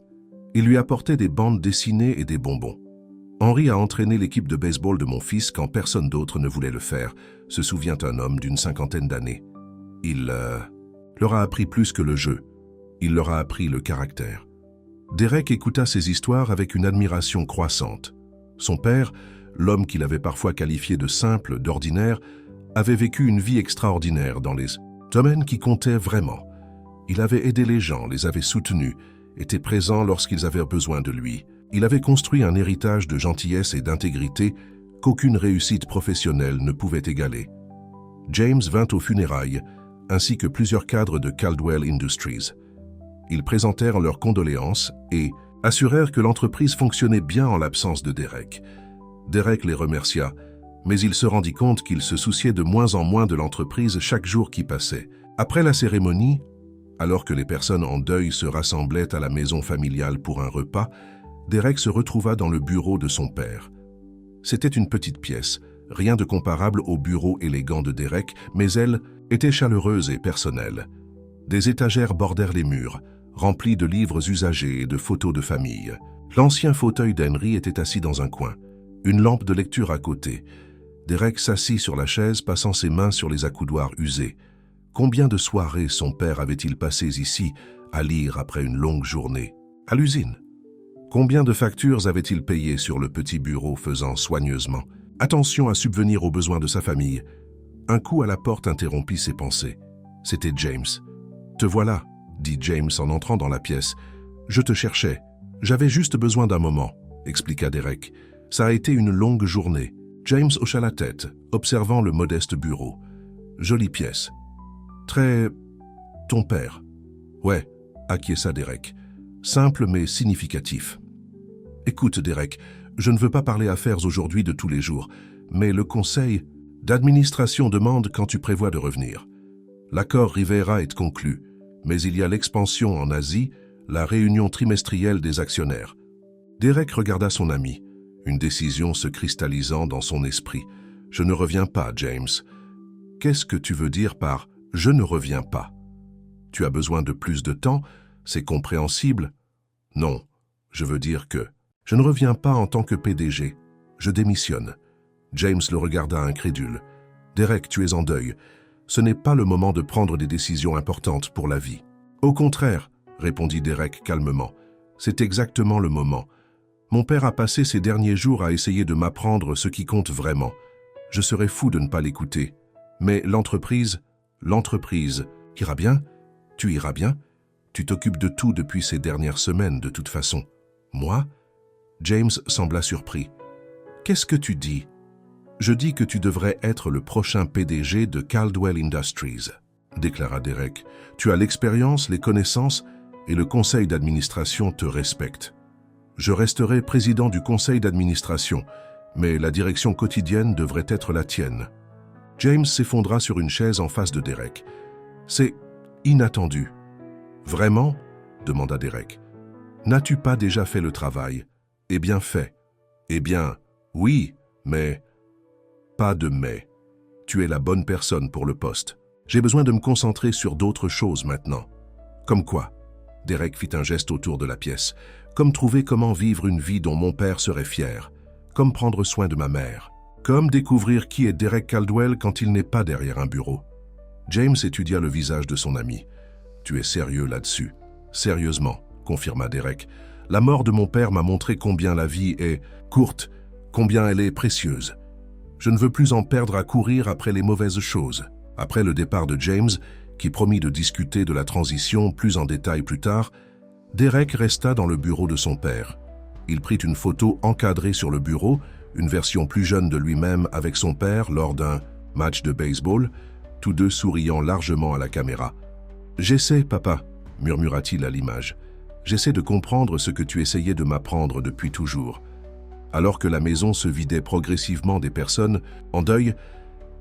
Il lui apportait des bandes dessinées et des bonbons. Henry a entraîné l'équipe de baseball de mon fils quand personne d'autre ne voulait le faire, se souvient un homme d'une 50aine d'années. Il leur a appris plus que le jeu. Il leur a appris le caractère. Derek écouta ces histoires avec une admiration croissante. Son père, l'homme qu'il avait parfois qualifié de simple, d'ordinaire, avait vécu une vie extraordinaire dans les domaines qui comptaient vraiment. Il avait aidé les gens, les avait soutenus, était présent lorsqu'ils avaient besoin de lui. Il avait construit un héritage de gentillesse et d'intégrité qu'aucune réussite professionnelle ne pouvait égaler. James vint aux funérailles, ainsi que plusieurs cadres de Caldwell Industries. Ils présentèrent leurs condoléances et assurèrent que l'entreprise fonctionnait bien en l'absence de Derek. Derek les remercia, mais il se rendit compte qu'il se souciait de moins en moins de l'entreprise chaque jour qui passait. Après la cérémonie, alors que les personnes en deuil se rassemblaient à la maison familiale pour un repas, Derek se retrouva dans le bureau de son père. C'était une petite pièce, rien de comparable au bureau élégant de Derek, mais elle était chaleureuse et personnelle. Des étagères bordèrent les murs, remplies de livres usagés et de photos de famille. L'ancien fauteuil d'Henry était assis dans un coin, une lampe de lecture à côté. Derek s'assit sur la chaise, passant ses mains sur les accoudoirs usés. Combien de soirées son père avait-il passées ici, à lire après une longue journée, à l'usine? Combien de factures avait-il payées sur le petit bureau faisant soigneusement attention à subvenir aux besoins de sa famille? Un coup à la porte interrompit ses pensées. C'était James. « Te voilà », dit James en entrant dans la pièce. « Je te cherchais. J'avais juste besoin d'un moment », expliqua Derek. « Ça a été une longue journée. » James hocha la tête, observant le modeste bureau. « Jolie pièce. Très... ton père. »« Ouais », acquiesça Derek. « Simple mais significatif. »« Écoute, Derek, je ne veux pas parler affaires aujourd'hui de tous les jours, mais le conseil d'administration demande quand tu prévois de revenir. L'accord Rivera est conclu, mais il y a l'expansion en Asie, la réunion trimestrielle des actionnaires. » Derek regarda son ami, une décision se cristallisant dans son esprit. « Je ne reviens pas, James. » « Qu'est-ce que tu veux dire par « je ne reviens pas » ? Tu as besoin de plus de temps, c'est compréhensible. Non, je veux dire que je ne reviens pas en tant que PDG. Je démissionne. James le regarda incrédule. « Derek, tu es en deuil. Ce n'est pas le moment de prendre des décisions importantes pour la vie. »« Au contraire, » répondit Derek calmement. « C'est exactement le moment. Mon père a passé ces derniers jours à essayer de m'apprendre ce qui compte vraiment. Je serais fou de ne pas l'écouter. Mais l'entreprise ira bien. Tu iras bien. Tu t'occupes de tout depuis ces dernières semaines de toute façon. Moi ?» James sembla surpris. « Qu'est-ce que tu dis ?»« Je dis que tu devrais être le prochain PDG de Caldwell Industries, » déclara Derek. « Tu as l'expérience, les connaissances et le conseil d'administration te respecte. Je resterai président du conseil d'administration, mais la direction quotidienne devrait être la tienne. » James s'effondra sur une chaise en face de Derek. « C'est inattendu. »« Vraiment ?» demanda Derek. « N'as-tu pas déjà fait le travail ? » ?»« Eh bien fait. »« Eh bien, oui, mais... » »« Pas de mais. Tu es la bonne personne pour le poste. J'ai besoin de me concentrer sur d'autres choses maintenant. »« Comme quoi ?» Derek fit un geste autour de la pièce. « Comme trouver comment vivre une vie dont mon père serait fier. Comme prendre soin de ma mère. Comme découvrir qui est Derek Caldwell quand il n'est pas derrière un bureau. » James étudia le visage de son ami. « Tu es sérieux là-dessus. »« Sérieusement, » confirma Derek. « La mort de mon père m'a montré combien la vie est courte, combien elle est précieuse. Je ne veux plus en perdre à courir après les mauvaises choses. » Après le départ de James, qui promit de discuter de la transition plus en détail plus tard, Derek resta dans le bureau de son père. Il prit une photo encadrée sur le bureau, une version plus jeune de lui-même avec son père lors d'un match de baseball, tous deux souriant largement à la caméra. « J'essaie, papa, » murmura-t-il à l'image. « J'essaie de comprendre ce que tu essayais de m'apprendre depuis toujours. » Alors que la maison se vidait progressivement des personnes en deuil,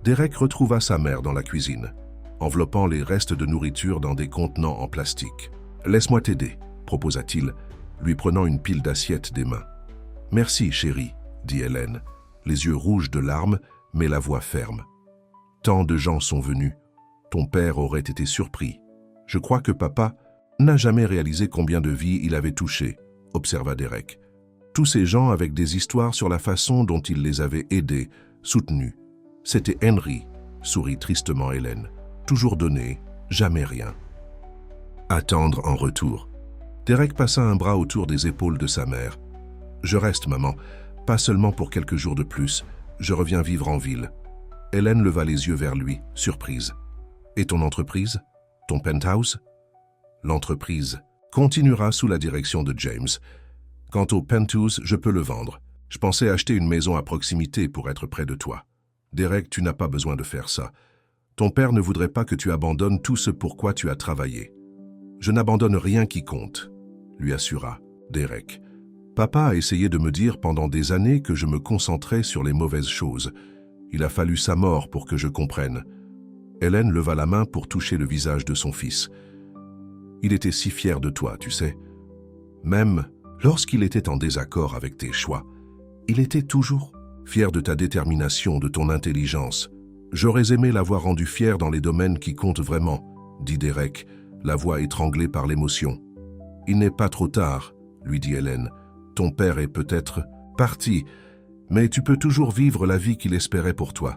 Derek retrouva sa mère dans la cuisine, enveloppant les restes de nourriture dans des contenants en plastique. « Laisse-moi t'aider, » proposa-t-il, lui prenant une pile d'assiettes des mains. « Merci, chérie, » dit Hélène, les yeux rouges de larmes, mais la voix ferme. « Tant de gens sont venus. Ton père aurait été surpris. Je crois que papa... » n'a jamais réalisé combien de vies il avait touchées, observa Derek. Tous ces gens avec des histoires sur la façon dont il les avait aidés, soutenus. C'était Henry, sourit tristement Hélène. Toujours donner, jamais rien. Attendre en retour. Derek passa un bras autour des épaules de sa mère. Je reste, maman, pas seulement pour quelques jours de plus. Je reviens vivre en ville. Hélène leva les yeux vers lui, surprise. Et ton entreprise? Ton penthouse? L'entreprise continuera sous la direction de James. Quant au penthouse, je peux le vendre. Je pensais acheter une maison à proximité pour être près de toi. Derek, tu n'as pas besoin de faire ça. Ton père ne voudrait pas que tu abandonnes tout ce pour quoi tu as travaillé. Je n'abandonne rien qui compte, lui assura Derek. Papa a essayé de me dire pendant des années que je me concentrais sur les mauvaises choses. Il a fallu sa mort pour que je comprenne. Hélène leva la main pour toucher le visage de son fils. Il était si fier de toi, tu sais. Même lorsqu'il était en désaccord avec tes choix, il était toujours fier de ta détermination, de ton intelligence. J'aurais aimé l'avoir rendu fier dans les domaines qui comptent vraiment, dit Derek, la voix étranglée par l'émotion. Il n'est pas trop tard, lui dit Hélène. Ton père est peut-être parti, mais tu peux toujours vivre la vie qu'il espérait pour toi.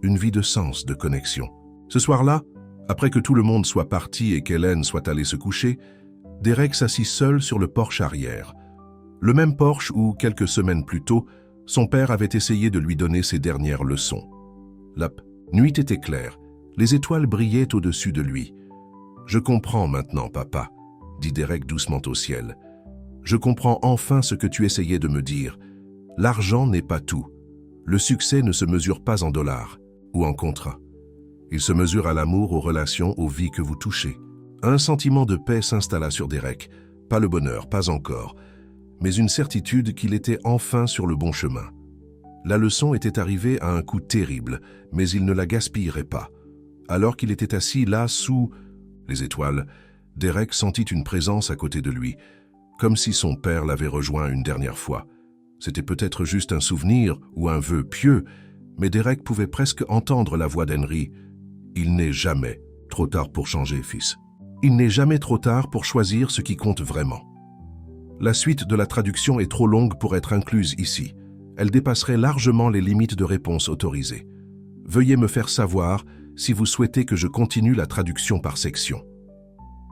Une vie de sens, de connexion. Ce soir-là, après que tout le monde soit parti et qu'Hélène soit allée se coucher, Derek s'assit seul sur le porche arrière. Le même porche où, quelques semaines plus tôt, son père avait essayé de lui donner ses dernières leçons. La nuit était claire, les étoiles brillaient au-dessus de lui. « Je comprends maintenant, papa », dit Derek doucement au ciel. « Je comprends enfin ce que tu essayais de me dire. L'argent n'est pas tout. Le succès ne se mesure pas en dollars ou en contrats. Il se mesure à l'amour, aux relations, aux vies que vous touchez. » Un sentiment de paix s'installa sur Derek. Pas le bonheur, pas encore, mais une certitude qu'il était enfin sur le bon chemin. La leçon était arrivée à un coup terrible, mais il ne la gaspillerait pas. Alors qu'il était assis là, sous les étoiles, Derek sentit une présence à côté de lui, comme si son père l'avait rejoint une dernière fois. C'était peut-être juste un souvenir ou un vœu pieux, mais Derek pouvait presque entendre la voix d'Henry. « Il n'est jamais trop tard pour changer, fils. Il n'est jamais trop tard pour choisir ce qui compte vraiment. » La suite de la traduction est trop longue pour être incluse ici. Elle dépasserait largement les limites de réponse autorisées. Veuillez me faire savoir si vous souhaitez que je continue la traduction par section.